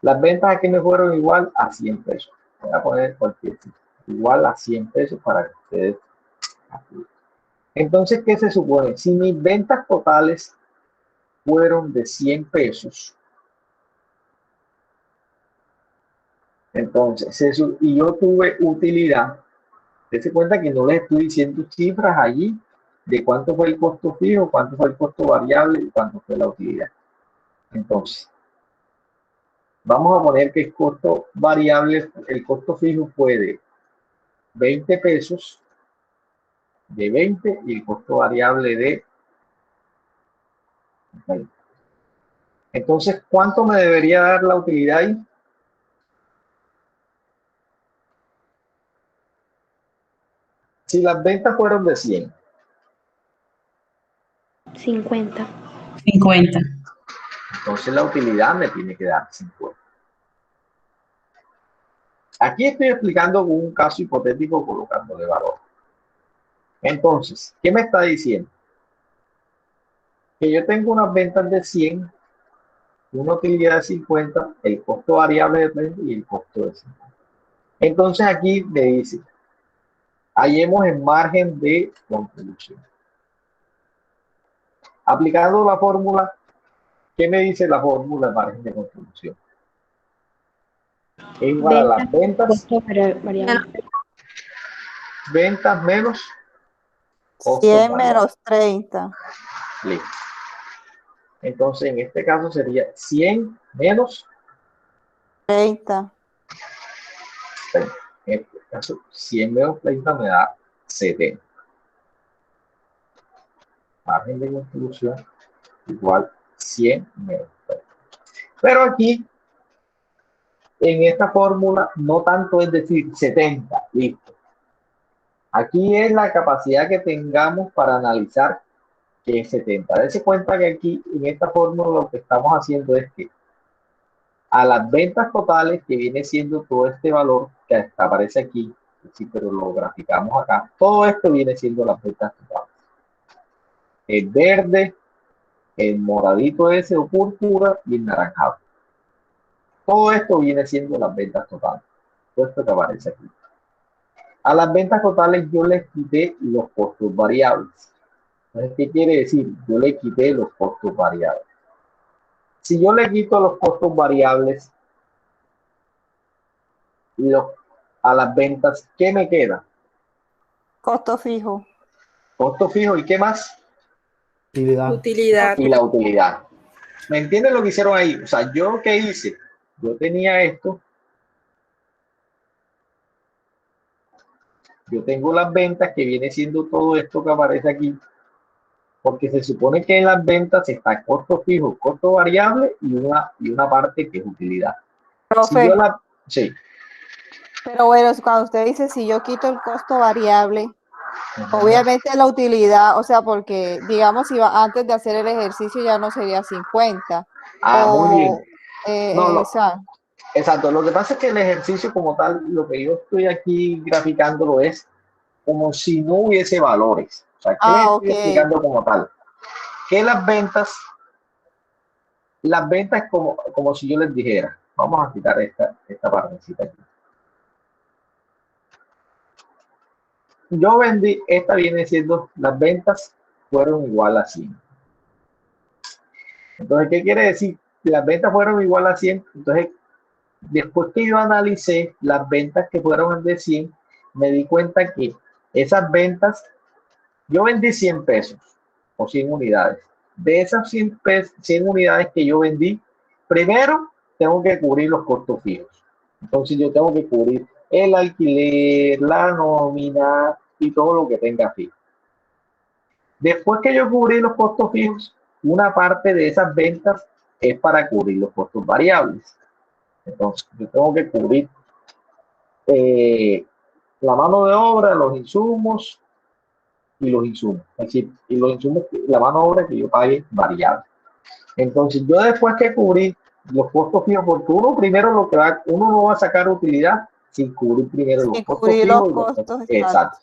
Las ventas aquí me fueron igual a 100 pesos. Voy a poner cualquier tipo, igual a 100 pesos para que ustedes acuden. Entonces, ¿qué se supone? Si mis ventas totales fueron de 100 pesos, entonces, y yo tuve utilidad, dense cuenta que no les estoy diciendo cifras allí de cuánto fue el costo fijo, cuánto fue el costo variable y cuánto fue la utilidad. Entonces, vamos a poner que el costo variable, el costo fijo fue de 20 pesos, de 20 y el costo variable de 20. Entonces, ¿cuánto me debería dar la utilidad ahí? Si las ventas fueron de 100. 50. 50. Entonces la utilidad me tiene que dar 50. Aquí estoy explicando un caso hipotético colocándole valor. Entonces, ¿qué me está diciendo? Que yo tengo unas ventas de 100, una utilidad de 50, el costo variable de 30 y el costo de 50. Entonces aquí me dice, hallemos el margen de contribución. Aplicando la fórmula, ¿qué me dice la fórmula de margen de contribución? Es igual a las ventas, ventas menos 100 menos 30. Listo. Entonces, en este caso sería 100 menos 30. En este caso, 100 menos 30 me da 70. Margen de contribución igual 100 menos 30. Pero aquí, en esta fórmula, no tanto es decir 70, listo. Aquí es la capacidad que tengamos para analizar que es 70. Dense cuenta que aquí, en esta fórmula, lo que estamos haciendo es que a las ventas totales, que viene siendo todo este valor que aparece aquí, sí, pero lo graficamos acá, todo esto viene siendo las ventas totales. El verde, el moradito ese o púrpura y el naranjado. Todo esto viene siendo las ventas totales. Todo esto que aparece aquí. A las ventas totales yo les quité los costos variables. Entonces, ¿qué quiere decir? Yo le quité los costos variables. Si yo le quito los costos variables a las ventas, ¿qué me queda? Costo fijo. Costo fijo, ¿y qué más? Utilidad. Y la utilidad. ¿Me entienden lo que hicieron ahí? O sea, ¿yo qué hice? Yo tenía esto. Yo tengo las ventas, que viene siendo todo esto que aparece aquí. Porque se supone que en las ventas está costo fijo, costo variable y una parte que es utilidad. Profe, Si yo sí. pero bueno, cuando usted dice si yo quito el costo variable, obviamente la utilidad, o sea, porque digamos si antes de hacer el ejercicio ya no sería 50. Muy bien. No. Esa. Exacto. Lo que pasa es que el ejercicio como tal, lo que yo estoy aquí graficándolo es como si no hubiese valores. O sea, ¿qué les estoy explicando como tal? Que las ventas como si yo les dijera, vamos a quitar esta partecita aquí. Yo vendí, esta viene siendo, las ventas fueron igual a 100. Entonces, ¿qué quiere decir? Las ventas fueron igual a 100, entonces, después que yo analicé las ventas que fueron de 100, me di cuenta que esas ventas, yo vendí 100 pesos o 100 unidades. De esas 100 unidades que yo vendí, primero tengo que cubrir los costos fijos. Entonces yo tengo que cubrir el alquiler, la nómina y todo lo que tenga fijo. Después que yo cubrí los costos fijos, una parte de esas ventas es para cubrir los costos variables. Entonces yo tengo que cubrir la mano de obra, los insumos y los insumos. Es decir, y los insumos, la mano de obra que yo pague variable. Entonces yo después que cubrí los costos fijos, porque uno no va a sacar utilidad sin cubrir primero los costos fijos. Exacto.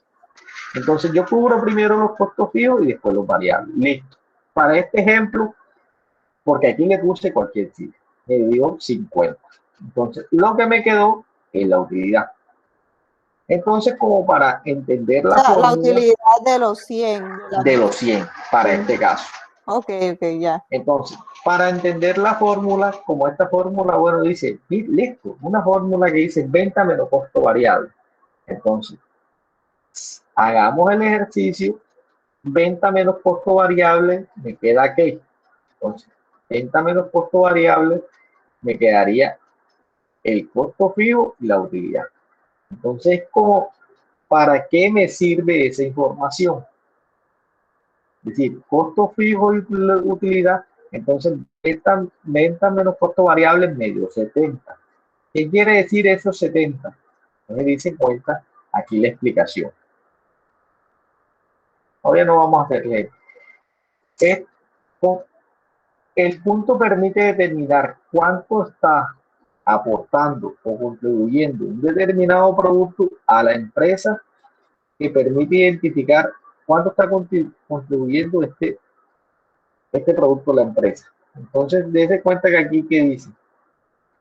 Entonces yo cubro primero los costos fijos y después los variables. Listo. Para este ejemplo, porque aquí le puse cualquier cifra, me dio 50. Entonces lo que me quedó es la utilidad. Entonces, como para entender la utilidad de los 100. De los 100, para este caso. Ok, ya. Entonces, para entender la fórmula, como esta fórmula, bueno, dice, listo, una fórmula que dice venta menos costo variable. Entonces, hagamos el ejercicio, venta menos costo variable, me queda ¿qué? Entonces, venta menos costo variable, me quedaría el costo fijo y la utilidad. Entonces, ¿para qué me sirve esa información? Es decir, costo fijo y utilidad. Entonces, venta menos costo variable medio 70. ¿Qué quiere decir esos 70? Entonces dice cuenta aquí la explicación. Ahora no vamos a hacer esto. El punto permite determinar cuánto está aportando o contribuyendo un determinado producto a la empresa, que permite identificar cuánto está contribuyendo este producto a la empresa. Entonces, dése cuenta que aquí que dice,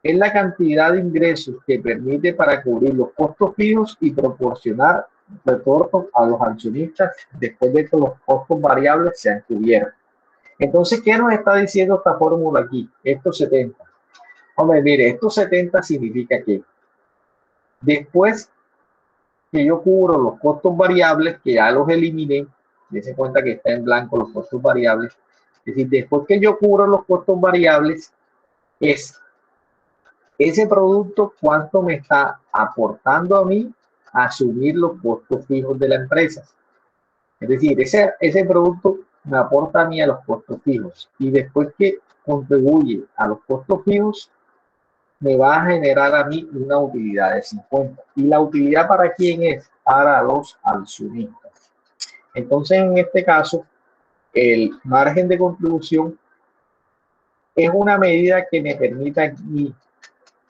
es la cantidad de ingresos que permite para cubrir los costos fijos y proporcionar retorno a los accionistas después de que los costos variables sean cubiertos. Entonces, ¿qué nos está diciendo esta fórmula aquí? Estos 70. Hombre, mire, estos 70 significa que después que yo cubro los costos variables, que ya los eliminé, dése cuenta que está en blanco los costos variables, es decir, después que yo cubro los costos variables, es ese producto cuánto me está aportando a mí a asumir los costos fijos de la empresa. Es decir, ese producto me aporta a mí a los costos fijos, y después que contribuye a los costos fijos, me va a generar a mí una utilidad de 50. ¿Y la utilidad para quién es? Para los accionistas. Entonces, en este caso, el margen de contribución es una medida que me permite a mí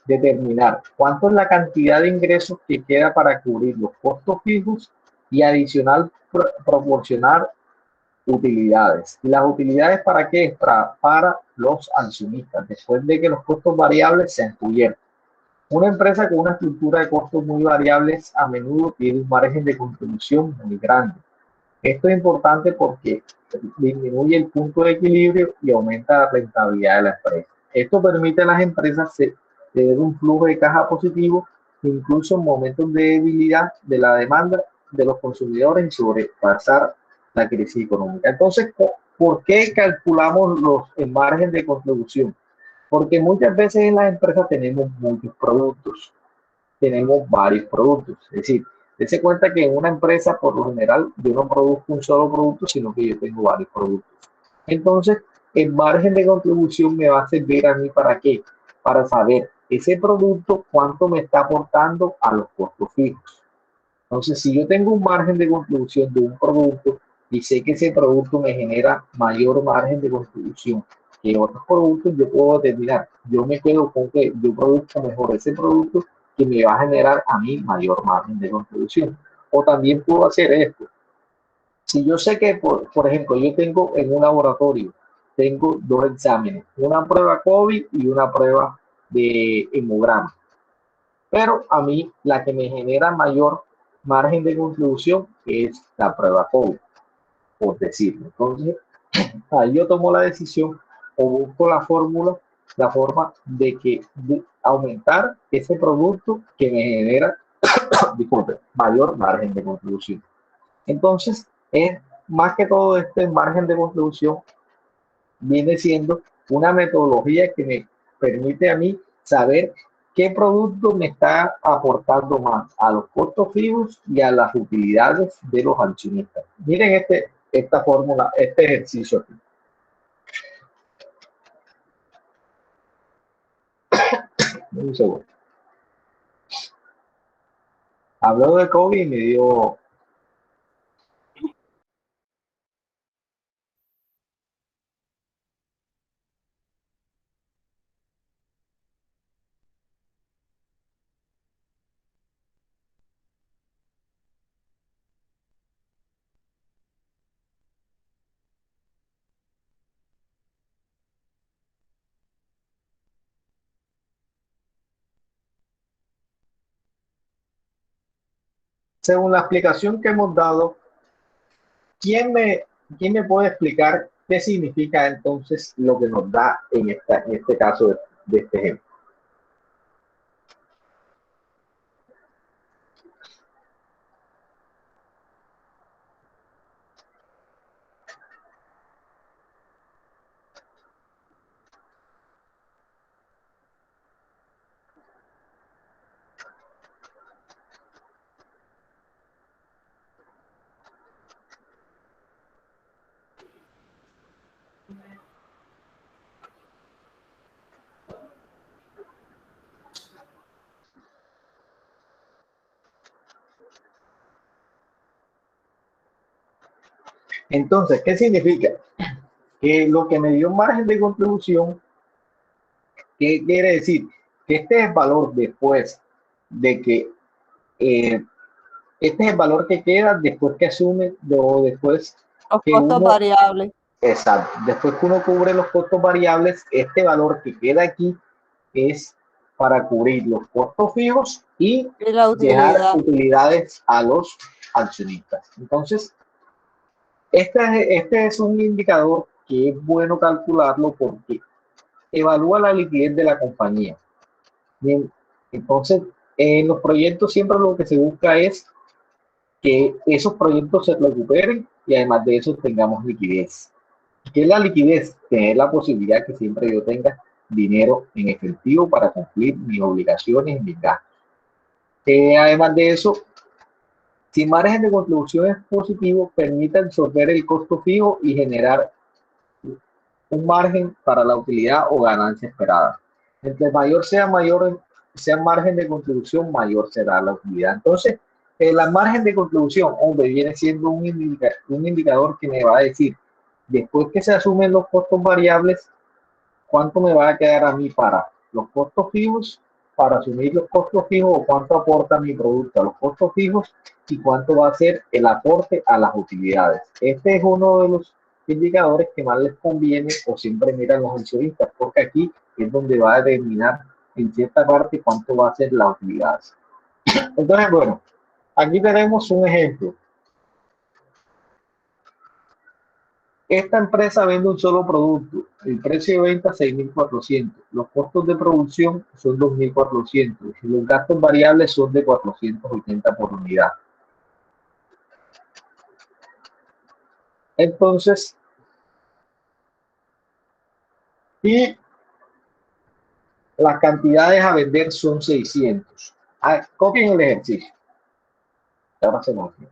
determinar cuánto es la cantidad de ingresos que queda para cubrir los costos fijos y adicional proporcionar utilidades. ¿Y las utilidades para qué? Para los accionistas, después de que los costos variables sean cubiertos. Una empresa con una estructura de costos muy variables a menudo tiene un margen de contribución muy grande. Esto es importante porque disminuye el punto de equilibrio y aumenta la rentabilidad de la empresa. Esto permite a las empresas tener un flujo de caja positivo, incluso en momentos de debilidad de la demanda de los consumidores y sobrepasar la crisis económica. Entonces, ¿por qué calculamos el margen de contribución? Porque muchas veces en las empresas tenemos muchos productos, tenemos varios productos. Es decir, dése cuenta que en una empresa, por lo general, yo no produzco un solo producto, sino que yo tengo varios productos. Entonces, el margen de contribución me va a servir a mí ¿para qué? Para saber ese producto cuánto me está aportando a los costos fijos. Entonces, si yo tengo un margen de contribución de un producto y sé que ese producto me genera mayor margen de contribución que otros productos, yo puedo determinar, yo me quedo con que yo produzco mejor ese producto que me va a generar a mí mayor margen de contribución. O también puedo hacer esto. Si yo sé que, por ejemplo, yo tengo en un laboratorio, tengo dos exámenes, una prueba COVID y una prueba de hemograma. Pero a mí la que me genera mayor margen de contribución es la prueba COVID, por decirlo. Entonces, ahí yo tomo la decisión o busco la forma de aumentar ese producto que me genera, disculpe, mayor margen de contribución. Entonces, es más que todo este margen de contribución viene siendo una metodología que me permite a mí saber qué producto me está aportando más a los costos fijos y a las utilidades de los accionistas. Miren esta fórmula, este ejercicio aquí. Un segundo. Habló de COVID y me dio... Según la explicación que hemos dado, ¿quién me puede explicar qué significa entonces lo que nos da en este caso de este ejemplo? Entonces, ¿qué significa? Que lo que me dio margen de contribución, ¿qué quiere decir? Que este es el valor después de que, este es el valor que queda después que asume, o después Los que costos uno, variables exacto, después que uno cubre los costos variables, este valor que queda aquí es para cubrir los costos fijos y y la dejar utilidad. utilidades a los accionistas. Entonces, este es un indicador que es bueno calcularlo porque evalúa la liquidez de la compañía. Bien, entonces, en los proyectos siempre lo que se busca es que esos proyectos se recuperen y además de eso tengamos liquidez. ¿Qué es la liquidez? Tener la posibilidad que siempre yo tenga dinero en efectivo para cumplir mis obligaciones y mis gastos. Además de eso, si margen de contribución es positivo, permite absorber el costo fijo y generar un margen para la utilidad o ganancia esperada. Entre mayor sea margen de contribución, mayor será la utilidad. Entonces, la margen de contribución, hombre, viene siendo un indicador que me va a decir, después que se asumen los costos variables, ¿cuánto me va a quedar a mí para los costos fijos, para asumir los costos fijos, o cuánto aporta mi producto a los costos fijos y cuánto va a ser el aporte a las utilidades? Este es uno de los indicadores que más les conviene o siempre miran los accionistas, porque aquí es donde va a determinar en cierta parte cuánto va a ser la utilidad. Entonces, bueno, aquí tenemos un ejemplo. Esta empresa vende un solo producto, el precio de venta 6.400, los costos de producción son 2.400 y los gastos variables son de 480 por unidad. Entonces, y las cantidades a vender son 600. Copien el ejercicio. Ahora se nos olvida.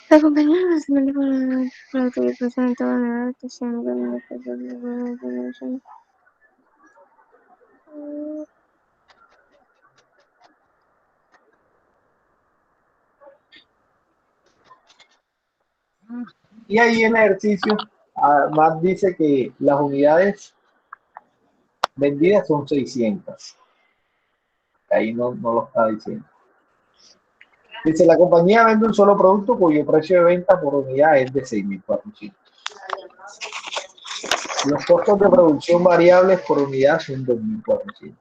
La compañía nacional por la utilización de toda la adaptación de la producción. Y ahí en el ejercicio, además dice que las unidades vendidas son 600. Ahí no lo está diciendo. Dice, la compañía vende un solo producto cuyo precio de venta por unidad es de 6.400. Los costos de producción variables por unidad son 2.400.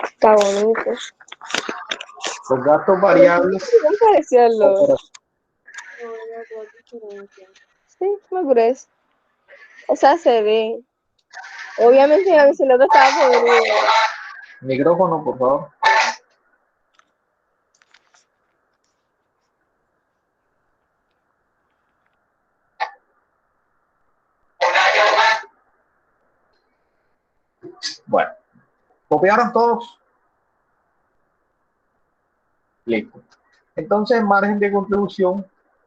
Está bonito. Los gastos variables. ¿Cómo parecía el logo? Sí, me grueso. O sea, se ve. Obviamente, a veces el otro estaba podrido. Micrófono, por favor. Bueno, ¿copiaron todos? Listo. Entonces, margen de contribución,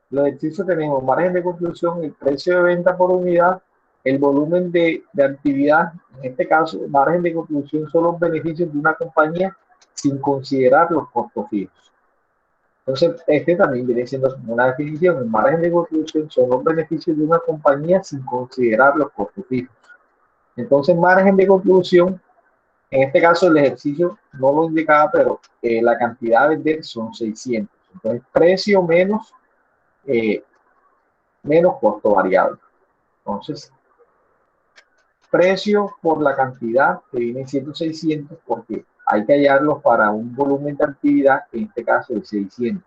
los ejercicios tenemos margen de contribución, el precio de venta por unidad, el volumen de actividad. En este caso, margen de contribución son los beneficios de una compañía sin considerar los costos fijos. Entonces, este también viene siendo una definición. El margen de contribución son los beneficios de una compañía sin considerar los costos fijos. Entonces, margen de contribución, en este caso el ejercicio no lo indicaba, pero la cantidad a vender son 600. Entonces, precio menos costo variable. Entonces, precio por la cantidad que viene siendo 600, porque hay que hallarlos para un volumen de actividad, en este caso de 600.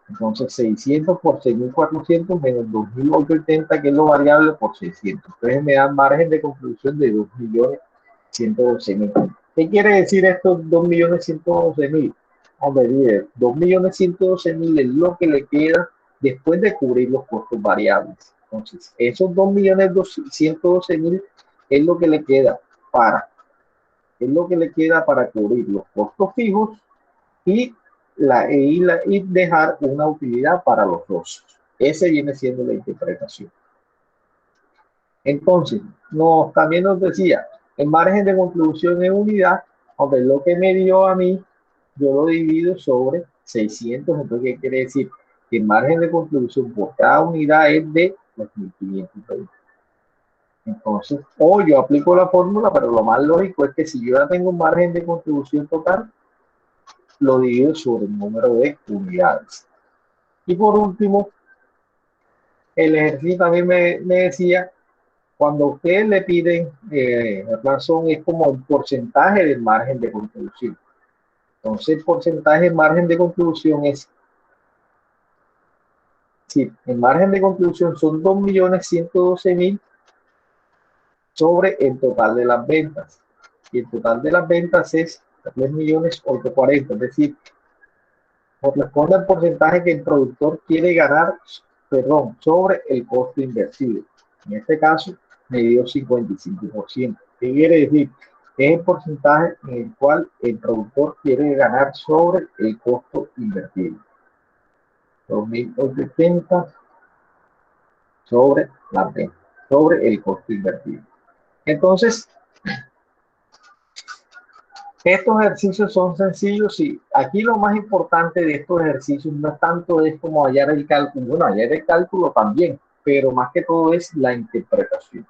Entonces, 600 por 6.400 menos 2.080, que es lo variable, por 600. Entonces, me da margen de contribución de 2.112.000. ¿Qué quiere decir estos 2.112.000? Hombre, 2.112.000 es lo que le queda después de cubrir los costos variables. Entonces, esos 2.112.000 es lo que le queda para Es lo que le queda para cubrir los costos fijos y, y dejar una utilidad para los dos. Ese viene siendo la interpretación. Entonces, también nos decía, el margen de contribución en unidad, aunque lo que me dio a mí, yo lo divido sobre 600. Entonces, ¿qué quiere decir? Que el margen de contribución por cada unidad es de 2.520. Entonces, o yo aplico la fórmula, pero lo más lógico es que si yo ya tengo un margen de contribución total, lo divido sobre el número de unidades. Y por último, el ejercicio también me decía, cuando ustedes le piden razón, es como el porcentaje del margen de contribución. Entonces, el porcentaje del margen de contribución es, sí, el margen de contribución son 2.112.000 sobre el total de las ventas. Y el total de las ventas es 3.840.000, es decir, corresponde al porcentaje que el productor quiere ganar, sobre el costo invertido. En este caso, me dio 55%. ¿Qué quiere decir? Es el porcentaje en el cual el productor quiere ganar sobre el costo invertido. 2.880 sobre la venta, sobre el costo invertido. Entonces, estos ejercicios son sencillos y aquí lo más importante de estos ejercicios no tanto es como hallar el cálculo, bueno, hallar el cálculo también, pero más que todo es la interpretación.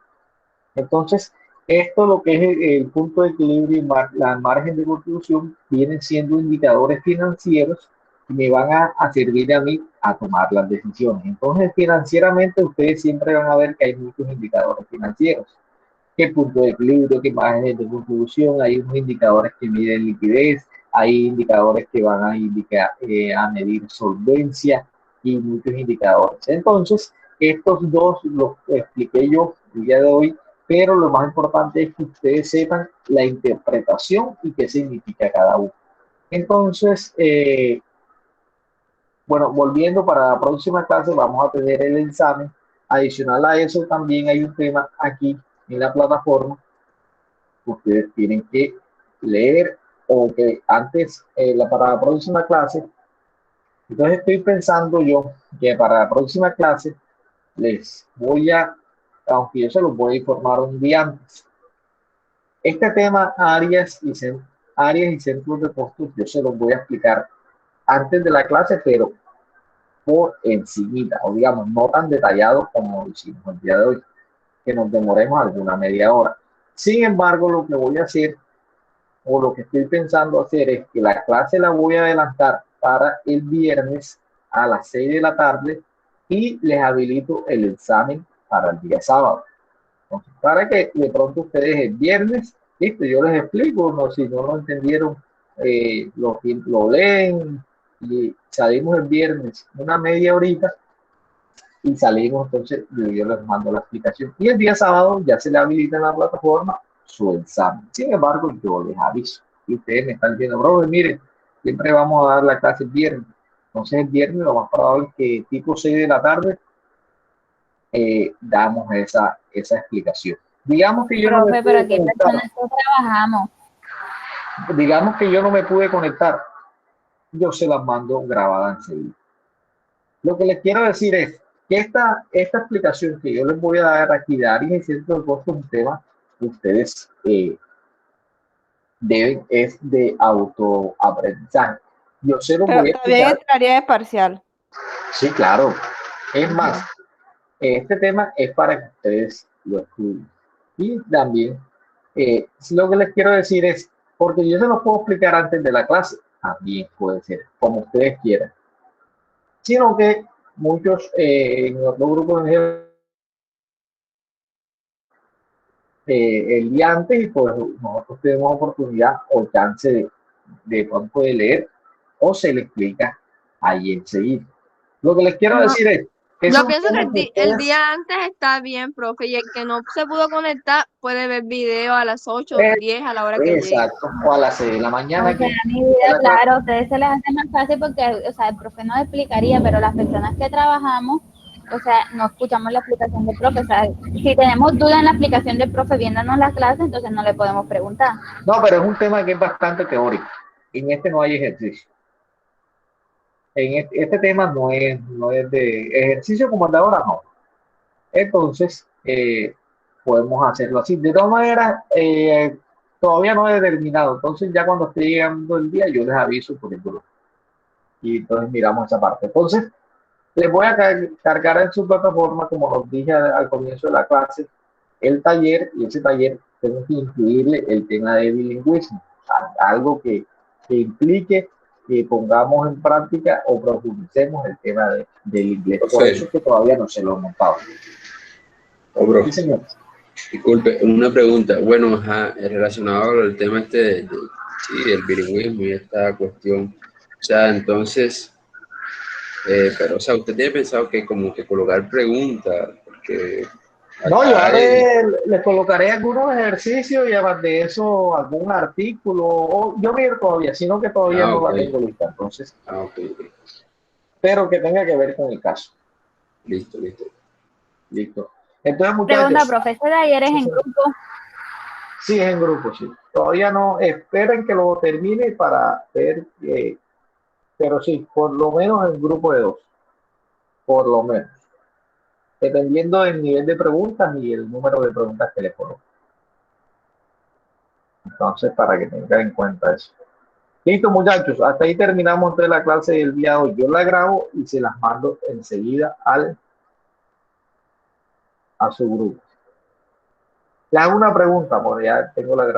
Entonces, esto lo que es el punto de equilibrio y la margen de contribución vienen siendo indicadores financieros que me van a servir a mí a tomar las decisiones. Entonces, financieramente ustedes siempre van a ver que hay muchos indicadores financieros. ¿Qué punto de equilibrio, qué margen de contribución? Hay unos indicadores que miden liquidez, hay indicadores que van a indicar, a medir solvencia y muchos indicadores. Entonces, estos dos los expliqué yo el día de hoy, pero lo más importante es que ustedes sepan la interpretación y qué significa cada uno. Entonces, bueno, volviendo para la próxima clase, vamos a tener el examen. Adicional a eso, también hay un tema aquí en la plataforma que ustedes tienen que leer o que antes, para la próxima clase. Entonces estoy pensando yo que para la próxima clase les voy a, aunque yo se los voy a informar un día antes, este tema áreas y centros de costos, yo se los voy a explicar antes de la clase, pero por encimita, o digamos, no tan detallado como lo hicimos el día de hoy, que nos demoremos alguna media hora. Sin embargo, lo que voy a hacer, o lo que estoy pensando hacer, es que la clase la voy a adelantar para el viernes a las 6 de la tarde y les habilito el examen para el día sábado. Entonces, para que de pronto ustedes el viernes, listo, yo les explico, no, si no lo entendieron, lo leen y salimos el viernes una media horita y salimos, entonces yo les mando la explicación. Y el día sábado ya se le habilita en la plataforma su examen. Sin embargo, yo les aviso. Y ustedes me están diciendo, bro, miren, siempre vamos a dar la clase el viernes. Entonces el viernes lo más probable es que tipo 6 de la tarde damos esa explicación. Digamos que yo no me pude conectar. Trabajamos. Digamos que yo no me pude conectar. Yo se las mando grabadas enseguida. Lo que les quiero decir es que esta explicación que yo les voy a dar aquí de áreas y centros de costos es un tema que ustedes deben, es de autoaprendizaje. Yo se los voy a explicar. También entraría de parcial. Sí, claro. Es más, este tema es para que ustedes lo estudien. Y también, lo que les quiero decir es, porque yo se los puedo explicar antes de la clase, también puede ser, como ustedes quieran. Sino que muchos en otros grupos el día antes, y pues nosotros tenemos oportunidad o chance de pronto de leer, o se le explica ahí enseguida. Lo que les quiero decir es yo pienso que el día antes está bien, profe, y el que no se pudo conectar puede ver video a las 8 o 10 a la hora que llegue. Exacto, o a las 6 de la mañana. O sea, mi vida, claro, a ustedes se les hace más fácil porque, o sea, el profe nos explicaría, pero las personas que trabajamos, o sea, no escuchamos la explicación del profe. O sea, si tenemos duda en la explicación del profe viéndonos la clase, entonces no le podemos preguntar. No, pero es un tema que es bastante teórico. En este no hay ejercicio. En este tema no es de ejercicio como el de ahora, no. Entonces, podemos hacerlo así. De todas maneras, todavía no he determinado. Entonces, ya cuando esté llegando el día, yo les aviso por el grupo. Y entonces miramos esa parte. Entonces, les voy a cargar en su plataforma, como los dije al comienzo de la clase, el taller, y ese taller tengo que incluirle el tema de bilingüismo, algo que implique que pongamos en práctica o profundicemos el tema del inglés. Por eso es que todavía no se lo he montado. Sí, señor. Disculpe, una pregunta. Bueno, relacionado al tema sí, del bilingüismo y esta cuestión. O sea, entonces, pero, o sea, ¿usted tiene pensado que como que colocar preguntas? Porque no, yo les colocaré algunos ejercicios y además de eso algún artículo, o yo miro todavía, sino que todavía no la tengo lista, entonces. Pero que tenga que ver con el caso. Listo. Entonces, muchachos. Pregunta, profesor, ¿ayer es en grupo? Sí, es en grupo, sí. Todavía no, esperen que lo termine para ver, pero sí, por lo menos en grupo de 2. Por lo menos. Dependiendo del nivel de preguntas y el número de preguntas que le coloco. Entonces, para que tengan en cuenta eso. Listo, muchachos, hasta ahí terminamos de la clase del día de hoy. Yo la grabo y se las mando enseguida a su grupo. Le hago una pregunta, porque ya tengo la grabación.